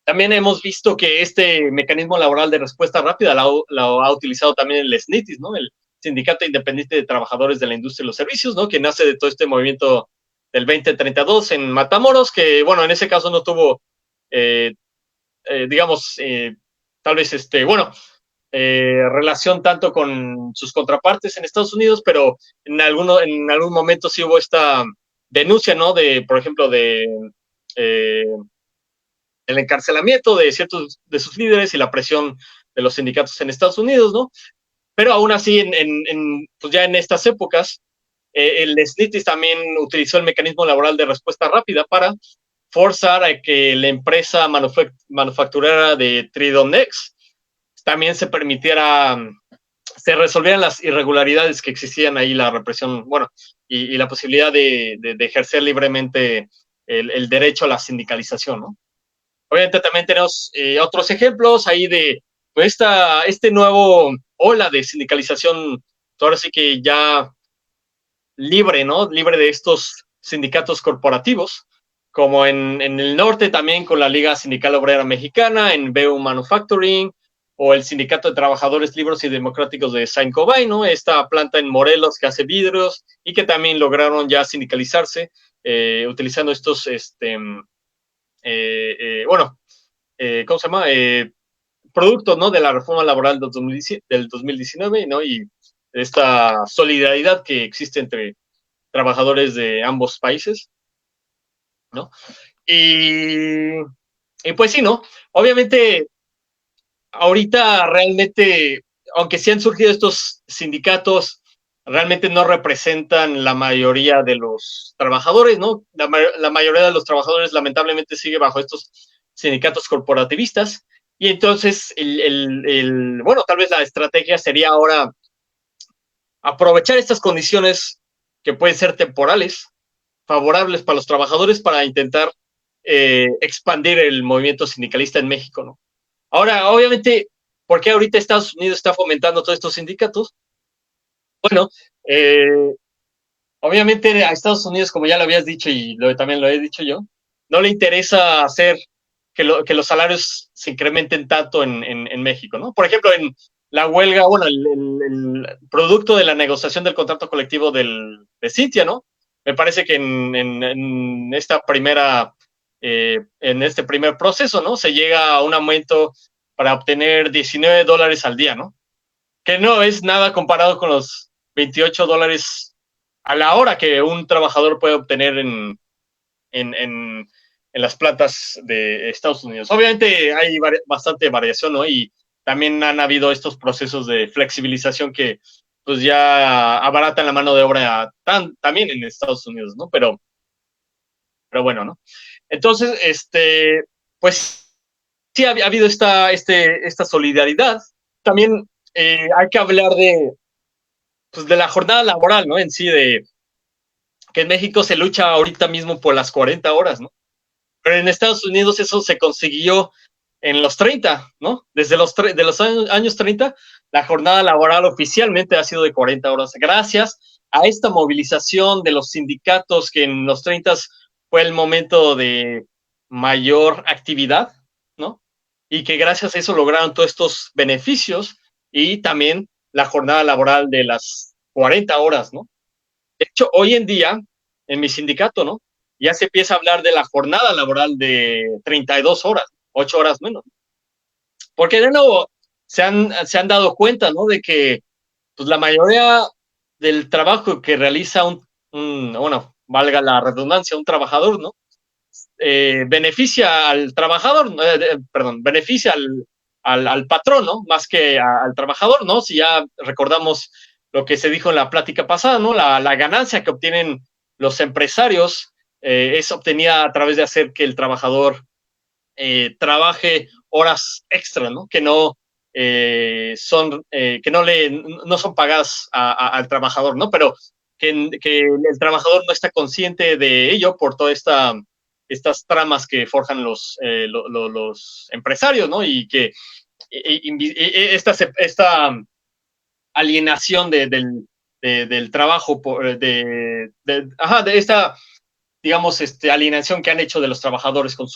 También hemos visto que este mecanismo laboral de respuesta rápida lo ha utilizado también el SNITIS, ¿no? El Sindicato Independiente de Trabajadores de la Industria y los Servicios, ¿no? Que nace de todo este movimiento del 2032 en Matamoros, que, bueno, en ese caso no tuvo, digamos, tal vez, bueno, relación tanto con sus contrapartes en Estados Unidos, pero en algún momento sí hubo esta denuncia, ¿no? De, por ejemplo, eh, el encarcelamiento de ciertos de sus líderes y la presión de los sindicatos en Estados Unidos, ¿no? Pero aún así, pues ya en estas épocas, el SNITIS también utilizó el mecanismo laboral de respuesta rápida para forzar a que la empresa manufacturera de Tridonex también se resolvieran las irregularidades que existían ahí, la represión, bueno, y la posibilidad de ejercer libremente el derecho a la sindicalización, ¿no? Obviamente también tenemos otros ejemplos ahí de pues, este nuevo ola de sindicalización, ahora sí que ya libre, ¿no? Libre de estos sindicatos corporativos, como en el norte también con la Liga Sindical Obrera Mexicana, en BU Manufacturing, o el Sindicato de Trabajadores Libres y Democráticos de Saint-Gobain, ¿no? Esta planta en Morelos que hace vidrios y que también lograron ya sindicalizarse utilizando estos, bueno, ¿cómo se llama? Productos, ¿no? De la reforma laboral del 2019, ¿no? Y esta solidaridad que existe entre trabajadores de ambos países, ¿no? Y, y pues sí, ¿no? Obviamente, ahorita realmente, aunque sí han surgido estos sindicatos realmente no representan la mayoría de los trabajadores, ¿no? La mayoría de los trabajadores lamentablemente sigue bajo estos sindicatos corporativistas, y entonces, bueno, tal vez la estrategia sería ahora aprovechar estas condiciones que pueden ser temporales, favorables para los trabajadores, para intentar expandir el movimiento sindicalista en México, ¿no? Ahora, obviamente, ¿por qué ahorita Estados Unidos está fomentando todos estos sindicatos? Bueno, obviamente a Estados Unidos, como ya lo habías dicho y también lo he dicho yo, no le interesa hacer que los salarios se incrementen tanto en México, ¿no? Por ejemplo, en la huelga, bueno, el producto de la negociación del contrato colectivo de Cintia, ¿no? Me parece que en esta primera, en este primer proceso, ¿no? Se llega a un aumento para obtener $19 al día, ¿no? Que no es nada comparado con los $28 a la hora que un trabajador puede obtener en, en, en las plantas de Estados Unidos. Obviamente hay bastante variación, ¿no? Y también han habido estos procesos de flexibilización que pues ya abaratan la mano de obra también en Estados Unidos, ¿no? Pero bueno, ¿no? Entonces, pues sí ha habido esta solidaridad. También hay que hablar pues de la jornada laboral, ¿no? En sí, de que en México se lucha ahorita mismo por las 40 horas, ¿no? Pero en Estados Unidos eso se consiguió en los 30, ¿no? Desde de los años 30, la jornada laboral oficialmente ha sido de 40 horas, gracias a esta movilización de los sindicatos que en los 30 fue el momento de mayor actividad, ¿no? Y que gracias a eso lograron todos estos beneficios y también la jornada laboral de las 40 horas, ¿no? De hecho, hoy en día, en mi sindicato, ¿no? Ya se empieza a hablar de la jornada laboral de 32 horas, 8 horas menos. Porque de nuevo se han dado cuenta, ¿no? De que pues, la mayoría del trabajo que realiza bueno, valga la redundancia, un trabajador, ¿no? Beneficia al trabajador, perdón, beneficia al patrón, ¿no? Más que al trabajador, ¿no? Si ya recordamos lo que se dijo en la plática pasada, ¿no? La ganancia que obtienen los empresarios es obtenida a través de hacer que el trabajador trabaje horas extra, ¿no? Que no no son pagadas al trabajador, ¿no? Pero que el trabajador no está consciente de ello por toda estas tramas que forjan los empresarios, ¿no? Y que esta alienación del trabajo, de esta, digamos, alienación que han hecho de los trabajadores con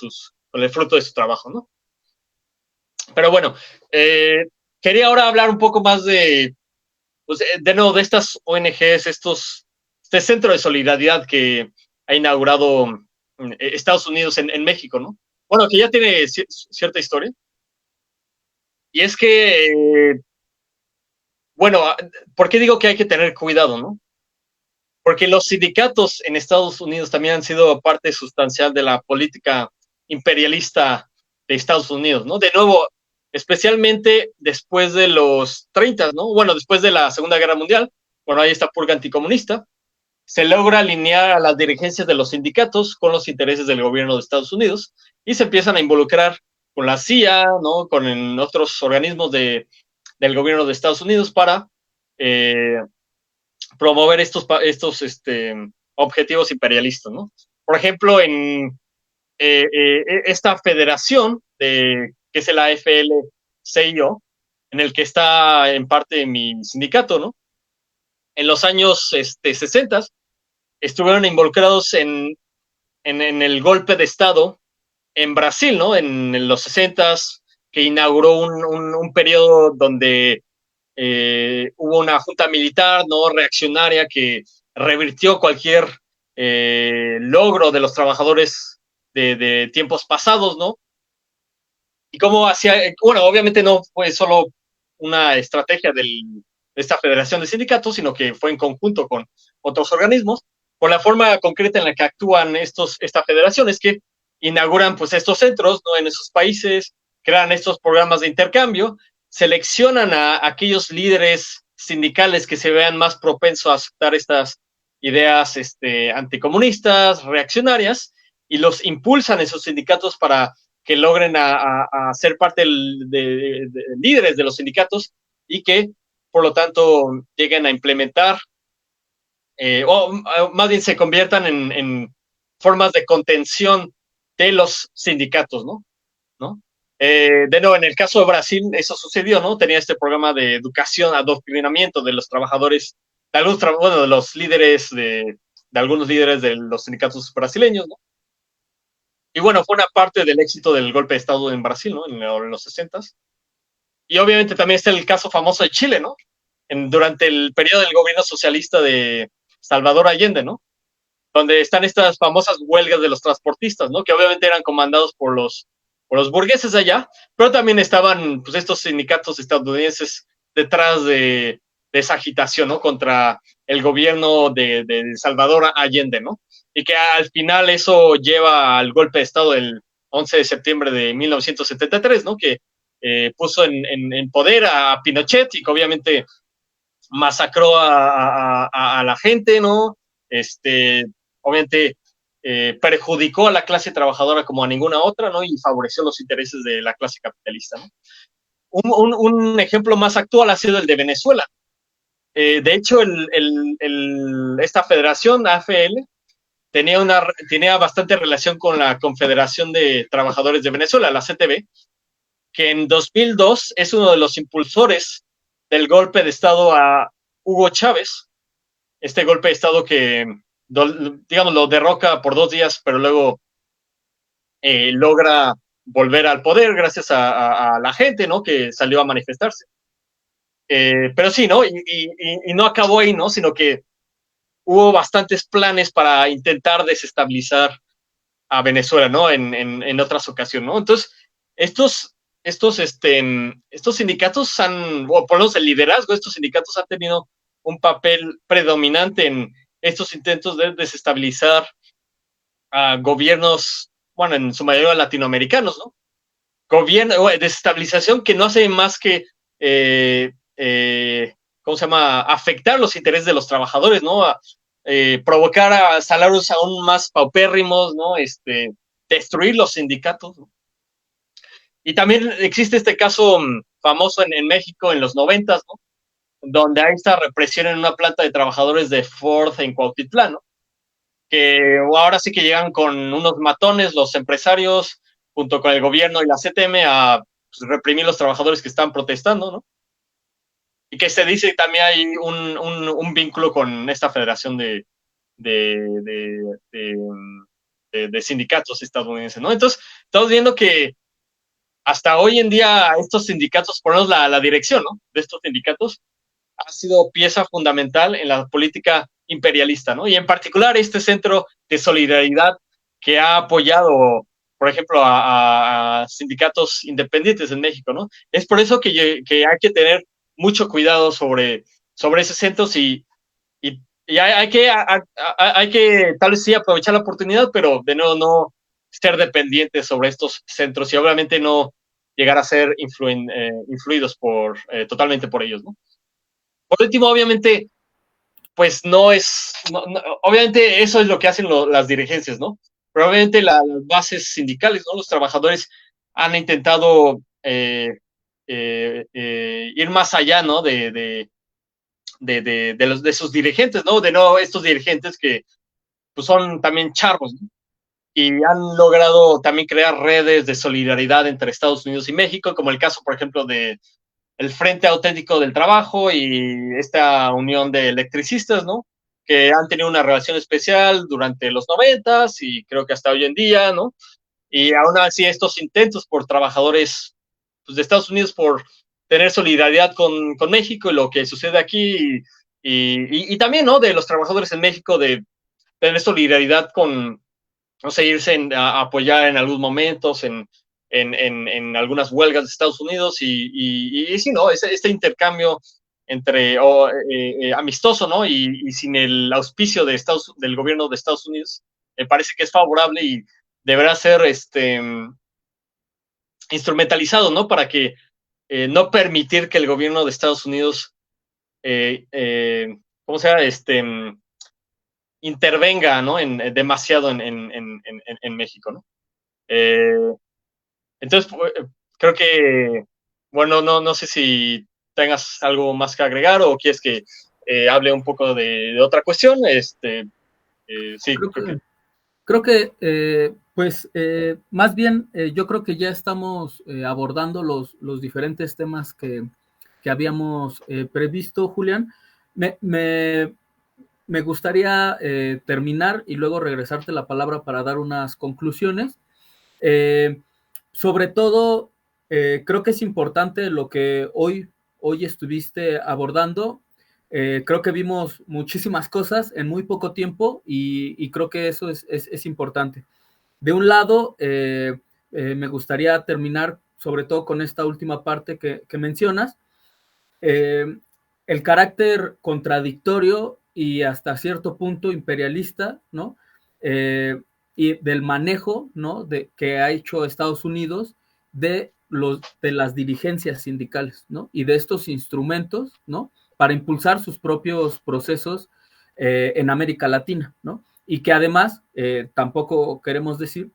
el fruto de su trabajo, ¿no? Pero bueno, quería ahora hablar un poco más pues, de nuevo, de estas ONGs, este centro de solidaridad que ha inaugurado Estados Unidos en México, ¿no? Bueno, que ya tiene cierta historia. Y es que, bueno, ¿por qué digo que hay que tener cuidado, no? Porque los sindicatos en Estados Unidos también han sido parte sustancial de la política imperialista de Estados Unidos, ¿no? De nuevo, especialmente después de los 30, ¿no? Bueno, después de la Segunda Guerra Mundial, bueno, hay esta purga anticomunista, se logra alinear a las dirigencias de los sindicatos con los intereses del gobierno de Estados Unidos y se empiezan a involucrar con la CIA, ¿no? Con otros organismos del gobierno de Estados Unidos para promover estos objetivos imperialistas, ¿no? Por ejemplo, en esta federación que es el AFL-CIO, en el que está en parte mi sindicato, ¿no? En los años 60 estuvieron involucrados en el golpe de Estado en Brasil, ¿no? En los 60 que inauguró un periodo donde hubo una junta militar, ¿no? Reaccionaria que revirtió cualquier logro de los trabajadores de tiempos pasados, ¿no? Y cómo hacía, bueno, obviamente no fue solo una estrategia de esta federación de sindicatos, sino que fue en conjunto con otros organismos, por la forma concreta en la que actúan esta federación, es que inauguran pues estos centros, ¿no? En esos países, crean estos programas de intercambio, seleccionan a aquellos líderes sindicales que se vean más propensos a aceptar estas ideas anticomunistas, reaccionarias, y los impulsan esos sindicatos para que logren a ser parte de líderes de los sindicatos y que, por lo tanto, lleguen a implementar o más bien se conviertan en formas de contención de los sindicatos, ¿no? ¿No? De nuevo, en el caso de Brasil, eso sucedió, ¿no? Tenía este programa de educación, adoctrinamiento de los trabajadores, de algunos, bueno, de los líderes, de algunos líderes de los sindicatos brasileños, ¿no? Y bueno, fue una parte del éxito del golpe de Estado en Brasil, ¿no? En los 60s. Y obviamente también está el caso famoso de Chile, ¿no? Durante el periodo del gobierno socialista de Salvador Allende, ¿no? Donde están estas famosas huelgas de los transportistas, ¿no? Que obviamente eran comandados por los burgueses de allá, pero también estaban pues, estos sindicatos estadounidenses detrás de esa agitación, ¿no? Contra el gobierno de Salvador Allende, ¿no? Y que al final eso lleva al golpe de Estado del 11 de septiembre de 1973, ¿no? Que puso en poder a Pinochet y que obviamente masacró a la gente, ¿no? Obviamente perjudicó a la clase trabajadora como a ninguna otra, ¿no? Y favoreció los intereses de la clase capitalista, ¿no? Un ejemplo más actual ha sido el de Venezuela. De hecho, esta federación, AFL, tenía bastante relación con la Confederación de Trabajadores de Venezuela, la CTV, que en 2002 es uno de los impulsores del golpe de Estado a Hugo Chávez, este golpe de Estado que, digamos, lo derroca por 2 días, pero luego logra volver al poder gracias a la gente, ¿no? Que salió a manifestarse. Pero sí, ¿no? Y no acabó ahí, ¿no? Sino que hubo bastantes planes para intentar desestabilizar a Venezuela, ¿no? En otras ocasiones, ¿no? Entonces, estos sindicatos o por lo menos el liderazgo de estos sindicatos han tenido un papel predominante en estos intentos de desestabilizar a gobiernos, bueno, en su mayoría latinoamericanos, ¿no? Desestabilización que no hace más que, ¿cómo se llama?, afectar los intereses de los trabajadores, ¿no? Provocar a salarios aún más paupérrimos, ¿no? Destruir los sindicatos, ¿no? Y también existe este caso famoso en México en los 90s, ¿no? Donde hay esta represión en una planta de trabajadores de Ford en Cuautitlán, ¿no? Que ahora sí que llegan con unos matones los empresarios junto con el gobierno y la CTM a pues, reprimir los trabajadores que están protestando, ¿no? Y que se dice que también hay un vínculo con esta federación de, de sindicatos estadounidenses, ¿no? Entonces, estamos viendo que hasta hoy en día estos sindicatos, por lo menos la dirección, ¿no? De estos sindicatos, ha sido pieza fundamental en la política imperialista, ¿no? Y en particular este centro de solidaridad que ha apoyado, por ejemplo, a sindicatos independientes en México, ¿no? Es por eso que hay que tener mucho cuidado sobre ese centro y hay que tal vez sí aprovechar la oportunidad, pero de nuevo no ser dependientes sobre estos centros y obviamente no llegar a ser influidos totalmente por ellos, ¿no? Por último, obviamente, pues obviamente eso es lo que hacen las dirigencias, ¿no? Pero obviamente las bases sindicales, ¿no? Los trabajadores han intentado ir más allá, ¿no? De sus dirigentes, ¿no? De nuevo, estos dirigentes que pues, son también charros, ¿no? Y han logrado también crear redes de solidaridad entre Estados Unidos y México, como el caso, por ejemplo, de el Frente Auténtico del Trabajo y esta unión de electricistas, ¿no? Que han tenido una relación especial durante los 90s y creo que hasta hoy en día, ¿no? Y aún así estos intentos por trabajadores pues, de Estados Unidos por tener solidaridad con México y lo que sucede aquí y también, ¿no? De los trabajadores en México de tener solidaridad con, no sé, irse a apoyar en algunos momentos en algunas huelgas de Estados Unidos y sí, ¿no? Este intercambio amistoso, ¿no? Y sin el auspicio del gobierno de Estados Unidos, me parece que es favorable y deberá ser instrumentalizado, ¿no? Para que no permitir que el gobierno de Estados Unidos ¿cómo se llama? Intervenga, ¿no? Demasiado en México, ¿no? Entonces, creo que, bueno, no sé si tengas algo más que agregar o quieres que hable un poco de otra cuestión. Sí, Creo creo que. que, creo que pues, más bien, yo creo que ya estamos abordando los diferentes temas que habíamos previsto, Julián. Me, me, me gustaría terminar y luego regresarte la palabra para dar unas conclusiones. Eh, Sobre todo, creo que es importante lo que hoy estuviste abordando. Creo que vimos muchísimas cosas en muy poco tiempo y creo que eso es importante. De un lado, me gustaría terminar sobre todo con esta última parte que mencionas, eh, el carácter contradictorio y hasta cierto punto imperialista, ¿no? Y del manejo, ¿no? Que ha hecho Estados Unidos de las dirigencias sindicales, ¿no? Y de estos instrumentos, ¿no? Para impulsar sus propios procesos en América Latina, ¿no? Y que además, tampoco queremos decir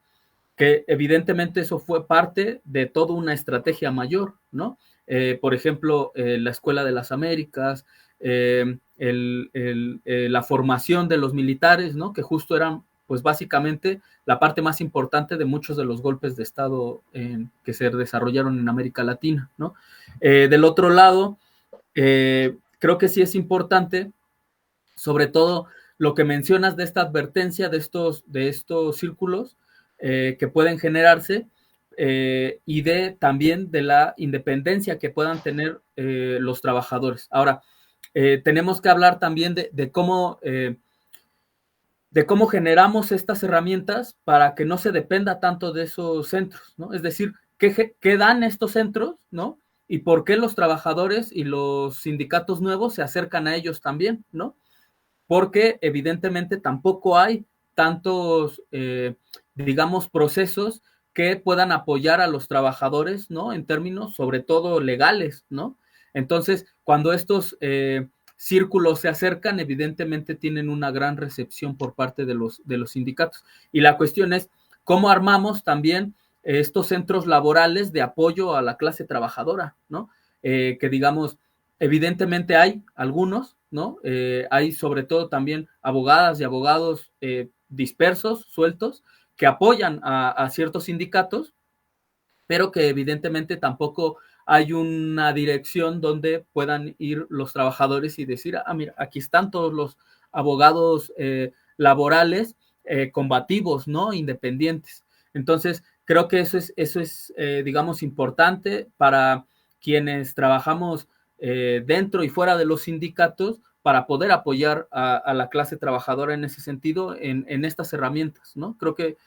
que evidentemente eso fue parte de toda una estrategia mayor, ¿no? Por ejemplo, la Escuela de las Américas, la formación de los militares, ¿no? Que justo eran, pues básicamente, la parte más importante de muchos de los golpes de Estado que se desarrollaron en América Latina, ¿no? Del otro lado, creo que sí es importante, sobre todo lo que mencionas de esta advertencia de estos círculos que pueden generarse y también de la independencia que puedan tener los trabajadores. Ahora, tenemos que hablar también de cómo generamos estas herramientas para que no se dependa tanto de esos centros, ¿no? Es decir, ¿qué dan estos centros, ¿no? Y por qué los trabajadores y los sindicatos nuevos se acercan a ellos también, ¿no? Porque evidentemente tampoco hay tantos, digamos, procesos que puedan apoyar a los trabajadores, ¿no? En términos, sobre todo, legales, ¿no? Entonces, cuando estos círculos se acercan, evidentemente tienen una gran recepción por parte de los sindicatos. Y la cuestión es, ¿cómo armamos también estos centros laborales de apoyo a la clase trabajadora, ¿no? Que digamos, evidentemente hay algunos, ¿no? Hay sobre todo también abogadas y abogados dispersos, sueltos, que apoyan a ciertos sindicatos, pero que evidentemente tampoco hay una dirección donde puedan ir los trabajadores y decir, ah, mira, aquí están todos los abogados laborales combativos, ¿no? Independientes. Entonces, creo que eso es digamos, importante para quienes trabajamos dentro y fuera de los sindicatos para poder apoyar a la clase trabajadora en ese sentido, en estas herramientas, ¿no? Creo que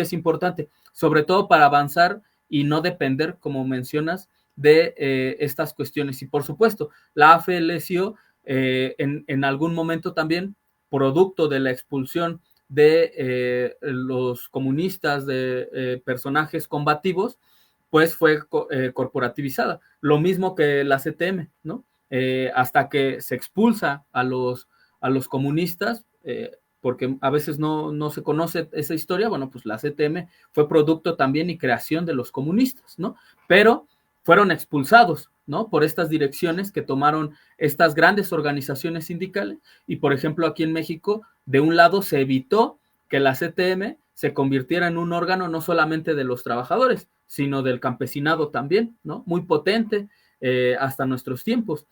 es importante, sobre todo para avanzar y no depender, como mencionas, de estas cuestiones. Y por supuesto, la AFL-CIO en algún momento también, producto de la expulsión de los comunistas, de personajes combativos, pues fue corporativizada. Lo mismo que la CTM, ¿no? Hasta que se expulsa a los comunistas, porque a veces no se conoce esa historia, bueno, pues la CTM fue producto también y creación de los comunistas, ¿no? Pero fueron expulsados, ¿no? Por estas direcciones que tomaron estas grandes organizaciones sindicales y, por ejemplo, aquí en México, de un lado se evitó que la CTM se convirtiera en un órgano no solamente de los trabajadores, sino del campesinado también, ¿no? Muy potente hasta nuestros tiempos.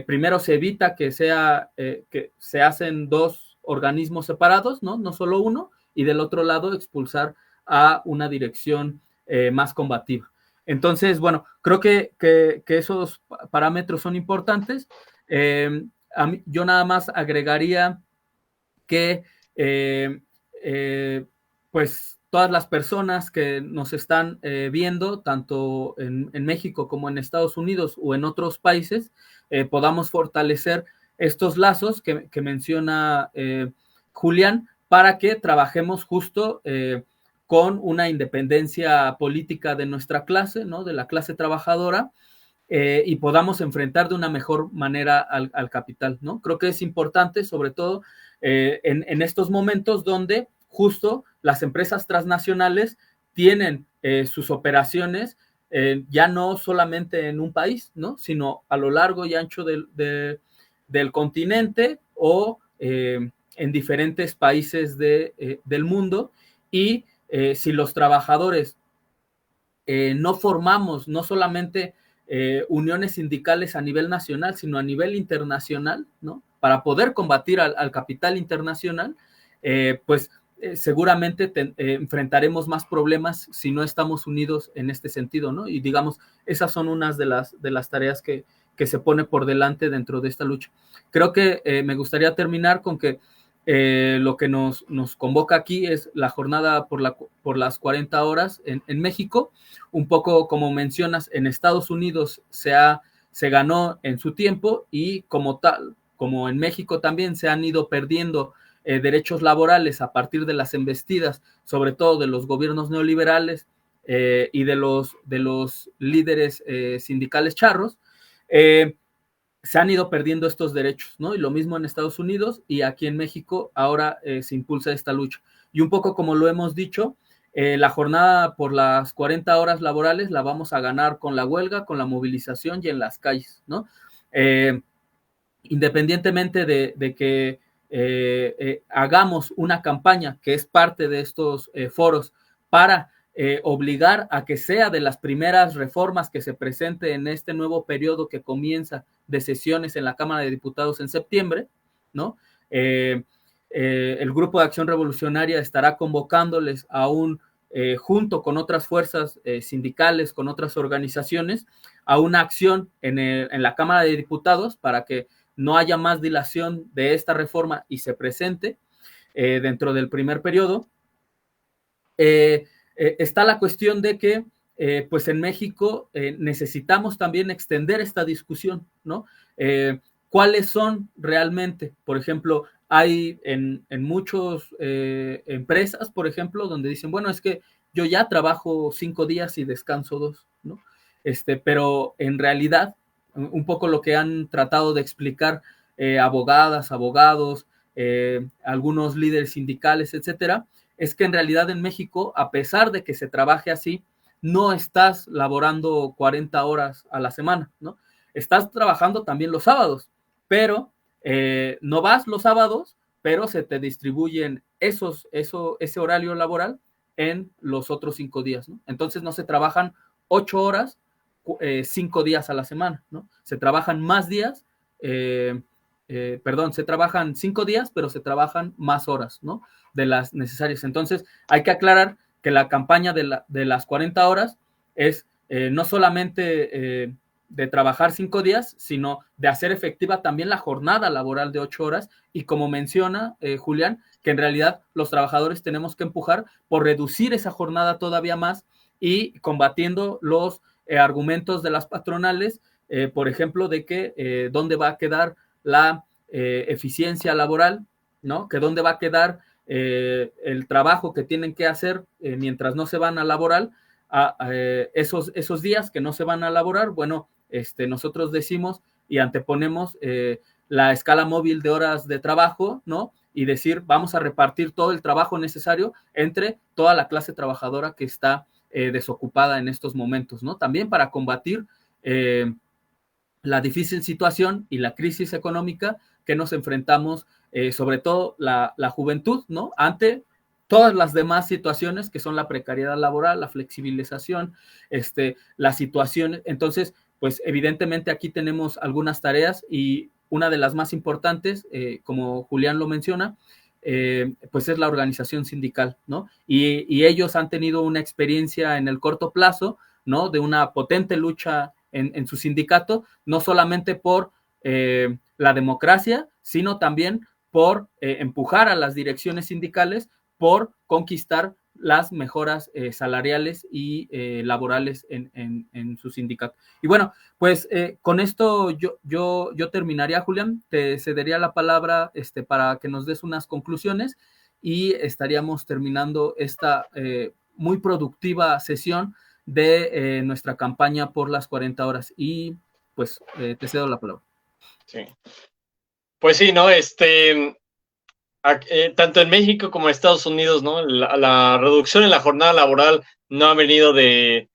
Primero se evita que se hacen dos organismos separados, ¿no? No solo uno, y del otro lado expulsar a una dirección más combativa. Entonces, bueno, creo que esos parámetros son importantes. Yo nada más agregaría que pues todas las personas que nos están viendo, tanto en México como en Estados Unidos o en otros países, podamos fortalecer estos lazos que menciona Julián para que trabajemos justo con una independencia política de nuestra clase, ¿no? De la clase trabajadora, y podamos enfrentar de una mejor manera al capital, ¿no? Creo que es importante, sobre todo en estos momentos donde justo las empresas transnacionales tienen sus operaciones ya no solamente en un país, ¿no? Sino a lo largo y ancho del continente o en diferentes países del mundo. Y si los trabajadores no formamos no solamente uniones sindicales a nivel nacional, sino a nivel internacional, ¿no? Para poder combatir al capital internacional, pues seguramente enfrentaremos más problemas si no estamos unidos en este sentido, ¿no? Y digamos, esas son unas de las tareas que se pone por delante dentro de esta lucha. Creo que me gustaría terminar con que lo que nos convoca aquí es la jornada por las 40 horas en México. Un poco como mencionas, en Estados Unidos se ganó en su tiempo y como tal, como en México también se han ido perdiendo derechos laborales a partir de las embestidas, sobre todo de los gobiernos neoliberales y de los líderes sindicales charros. Se han ido perdiendo estos derechos, ¿no? Y lo mismo en Estados Unidos y aquí en México ahora se impulsa esta lucha. Y un poco como lo hemos dicho, la jornada por las 40 horas laborales la vamos a ganar con la huelga, con la movilización y en las calles, ¿no? Independientemente de que hagamos una campaña que es parte de estos foros para obligar a que sea de las primeras reformas que se presente en este nuevo periodo que comienza de sesiones en la Cámara de Diputados en septiembre, ¿no? El Grupo de Acción Revolucionaria estará convocándoles a junto con otras fuerzas sindicales, con otras organizaciones, a una acción en la Cámara de Diputados para que no haya más dilación de esta reforma y se presente dentro del primer periodo. Está la cuestión de que pues en México necesitamos también extender esta discusión, ¿no? ¿Cuáles son realmente? Por ejemplo, hay en muchas empresas, por ejemplo, donde dicen, bueno, es que yo ya trabajo 5 días y descanso 2, ¿no? Pero en realidad, un poco lo que han tratado de explicar abogadas, abogados, algunos líderes sindicales, etcétera, es que en realidad en México, a pesar de que se trabaje así, no estás laborando 40 horas a la semana, ¿no? Estás trabajando también los sábados, pero no vas los sábados, pero se te distribuyen ese horario laboral en los otros 5 días, ¿no? Entonces no se trabajan 8 horas, 5 días a la semana, ¿no? Se trabajan más días, se trabajan 5 días, pero se trabajan más horas, ¿no? De las necesarias. Entonces, hay que aclarar que la campaña de las 40 horas es no solamente de trabajar 5 días, sino de hacer efectiva también la jornada laboral de 8 horas y como menciona Julián, que en realidad los trabajadores tenemos que empujar por reducir esa jornada todavía más y combatiendo los argumentos de las patronales, por ejemplo, de que dónde va a quedar la eficiencia laboral, ¿no? Que dónde va a quedar el trabajo que tienen que hacer mientras no se van a laborar, esos días que no se van a laborar, bueno, nosotros decimos y anteponemos la escala móvil de horas de trabajo, ¿no? Y decir, vamos a repartir todo el trabajo necesario entre toda la clase trabajadora que está desocupada en estos momentos, ¿no? También para combatir la difícil situación y la crisis económica que nos enfrentamos, sobre todo la juventud, ¿no? Ante todas las demás situaciones que son la precariedad laboral, la flexibilización, la situación. Entonces, pues evidentemente aquí tenemos algunas tareas y una de las más importantes, como Julián lo menciona, pues es la organización sindical, ¿no? Y ellos han tenido una experiencia en el corto plazo, ¿no? De una potente lucha en su sindicato, no solamente por la democracia, sino también por empujar a las direcciones sindicales por conquistar las mejoras salariales y laborales en su sindicato. Y bueno, pues con esto yo terminaría, Julián, te cedería la palabra para que nos des unas conclusiones y estaríamos terminando esta muy productiva sesión de nuestra campaña por las 40 horas. Y pues te cedo la palabra. Sí. Pues sí, ¿no? Tanto en México como en Estados Unidos, ¿no? La reducción en la jornada laboral no ha venido de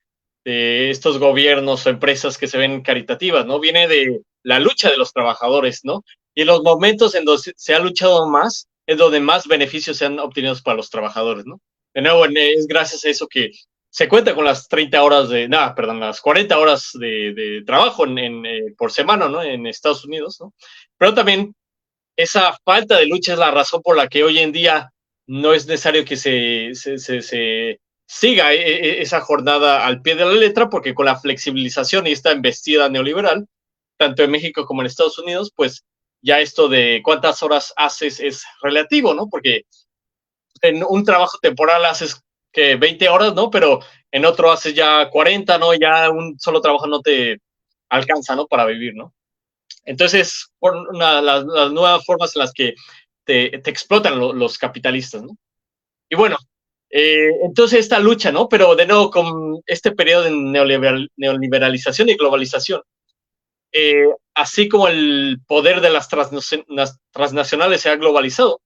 estos gobiernos o empresas que se ven caritativas, ¿no? Viene de la lucha de los trabajadores, ¿no? Y los momentos en donde se ha luchado más es donde más beneficios se han obtenido para los trabajadores, ¿no? De nuevo, es gracias a eso que se cuenta con las 30 horas las 40 horas de trabajo por semana, ¿no? En Estados Unidos, ¿no? Pero también esa falta de lucha es la razón por la que hoy en día no es necesario que se siga esa jornada al pie de la letra, porque con la flexibilización y esta embestida neoliberal, tanto en México como en Estados Unidos, pues ya esto de cuántas horas haces es relativo, ¿no? Porque en un trabajo temporal haces que 20 horas, ¿no? Pero en otro haces ya 40, ¿no? Ya un solo trabajo no te alcanza, ¿no? Para vivir, ¿no? Entonces, las nuevas formas en las que te explotan los capitalistas, ¿no? Y bueno, entonces esta lucha, ¿no? Pero de nuevo con este periodo de neoliberalización y globalización, así como el poder de las transnacionales se ha globalizado,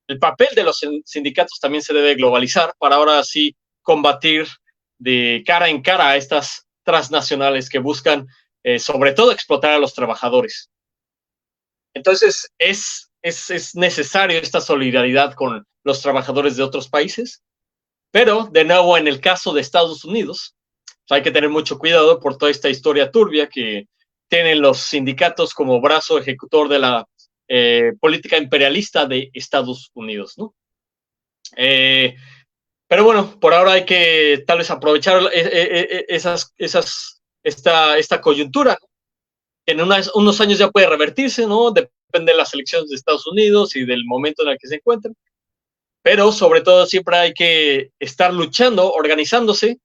el papel de los sindicatos también se debe globalizar para ahora sí combatir de cara en cara a estas transnacionales que buscan sobre todo explotar a los trabajadores. Entonces, es necesario esta solidaridad con los trabajadores de otros países, pero de nuevo, en el caso de Estados Unidos, hay que tener mucho cuidado por toda esta historia turbia que tienen los sindicatos como brazo ejecutor de la política imperialista de Estados Unidos, ¿no? Pero bueno, por ahora hay que tal vez aprovechar esta coyuntura, ¿no? En unos años ya puede revertirse, ¿no? Depende de las elecciones de Estados Unidos y del momento en el que se encuentren. Pero sobre todo siempre hay que estar luchando, organizándose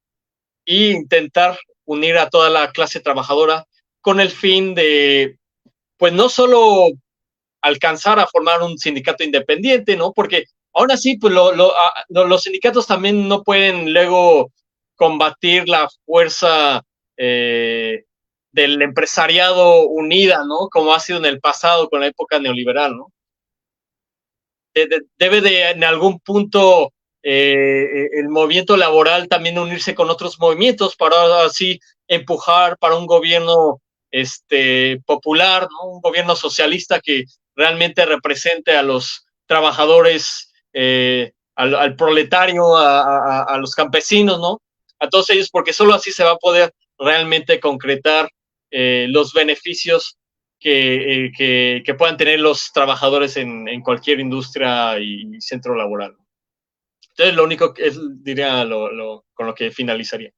e intentar unir a toda la clase trabajadora con el fin de, pues no solo alcanzar a formar un sindicato independiente, ¿no? Porque aún así, pues los sindicatos también no pueden luego combatir la fuerza del empresariado unida, ¿no? Como ha sido en el pasado con la época neoliberal, ¿no? Debe de en algún punto el movimiento laboral también unirse con otros movimientos para así empujar para un gobierno popular, ¿no? Un gobierno socialista que realmente represente a los trabajadores, al proletario, a los campesinos, ¿no? A todos ellos, porque solo así se va a poder realmente concretar los beneficios que puedan tener los trabajadores en cualquier industria y centro laboral. Entonces, lo único que diría con lo que finalizaría.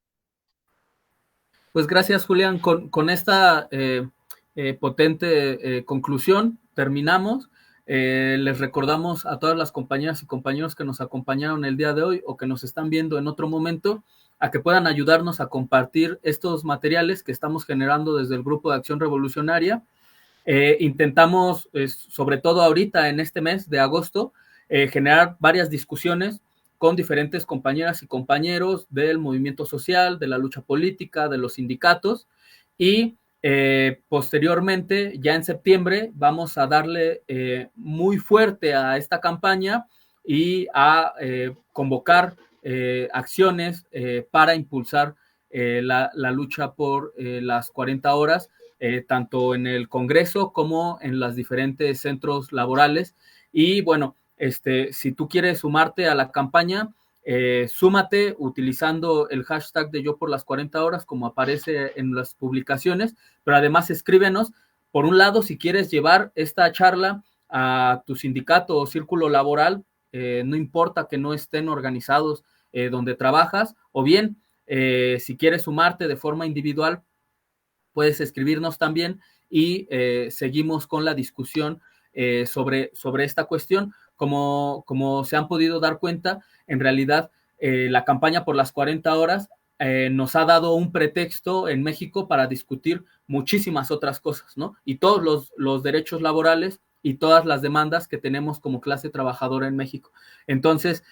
Pues gracias, Julián. Con esta potente conclusión terminamos. Les recordamos a todas las compañeras y compañeros que nos acompañaron el día de hoy o que nos están viendo en otro momento a que puedan ayudarnos a compartir estos materiales que estamos generando desde el Grupo de Acción Revolucionaria. Intentamos, sobre todo ahorita en este mes de agosto, generar varias discusiones con diferentes compañeras y compañeros del movimiento social, de la lucha política, de los sindicatos y posteriormente, ya en septiembre, vamos a darle muy fuerte a esta campaña y a convocar acciones para impulsar la lucha por las 40 horas, tanto en el Congreso como en los diferentes centros laborales. Y bueno, si tú quieres sumarte a la campaña, súmate utilizando el hashtag de Yo por las 40 horas, como aparece en las publicaciones, pero además escríbenos, por un lado, si quieres llevar esta charla a tu sindicato o círculo laboral, no importa que no estén organizados donde trabajas, o bien, si quieres sumarte de forma individual, puedes escribirnos también y seguimos con la discusión sobre esta cuestión. Como se han podido dar cuenta, en realidad la campaña por las 40 horas nos ha dado un pretexto en México para discutir muchísimas otras cosas, ¿no? Y todos los derechos laborales y todas las demandas que tenemos como clase trabajadora en México. Entonces,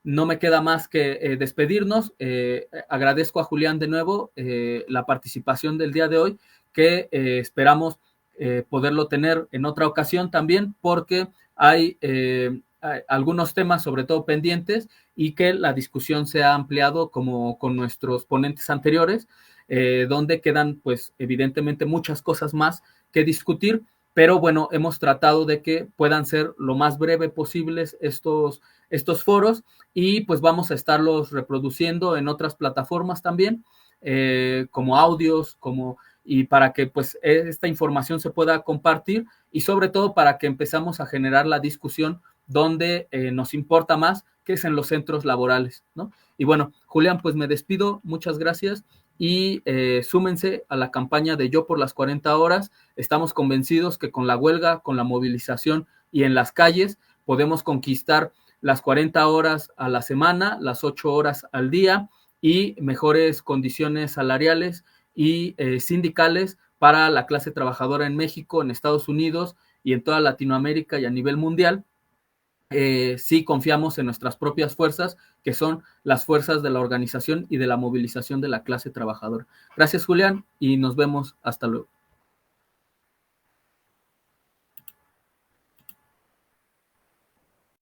no me queda más que despedirnos. Agradezco a Julián de nuevo la participación del día de hoy, que esperamos poderlo tener en otra ocasión también, porque hay algunos temas, sobre todo pendientes, y que la discusión se ha ampliado como con nuestros ponentes anteriores, donde quedan, pues, evidentemente muchas cosas más que discutir, pero bueno, hemos tratado de que puedan ser lo más breve posibles estos foros, y pues vamos a estarlos reproduciendo en otras plataformas también, como audios, y para que pues esta información se pueda compartir, y sobre todo para que empezamos a generar la discusión donde nos importa más, que es en los centros laborales, ¿no? Y bueno, Julián, pues me despido, muchas gracias, y súmense a la campaña de Yo por las 40 horas. Estamos convencidos que con la huelga, con la movilización y en las calles podemos conquistar las 40 horas a la semana, las 8 horas al día, y mejores condiciones salariales y sindicales para la clase trabajadora en México, en Estados Unidos y en toda Latinoamérica y a nivel mundial. Sí confiamos en nuestras propias fuerzas, que son las fuerzas de la organización y de la movilización de la clase trabajadora. Gracias, Julián, y nos vemos. Hasta luego.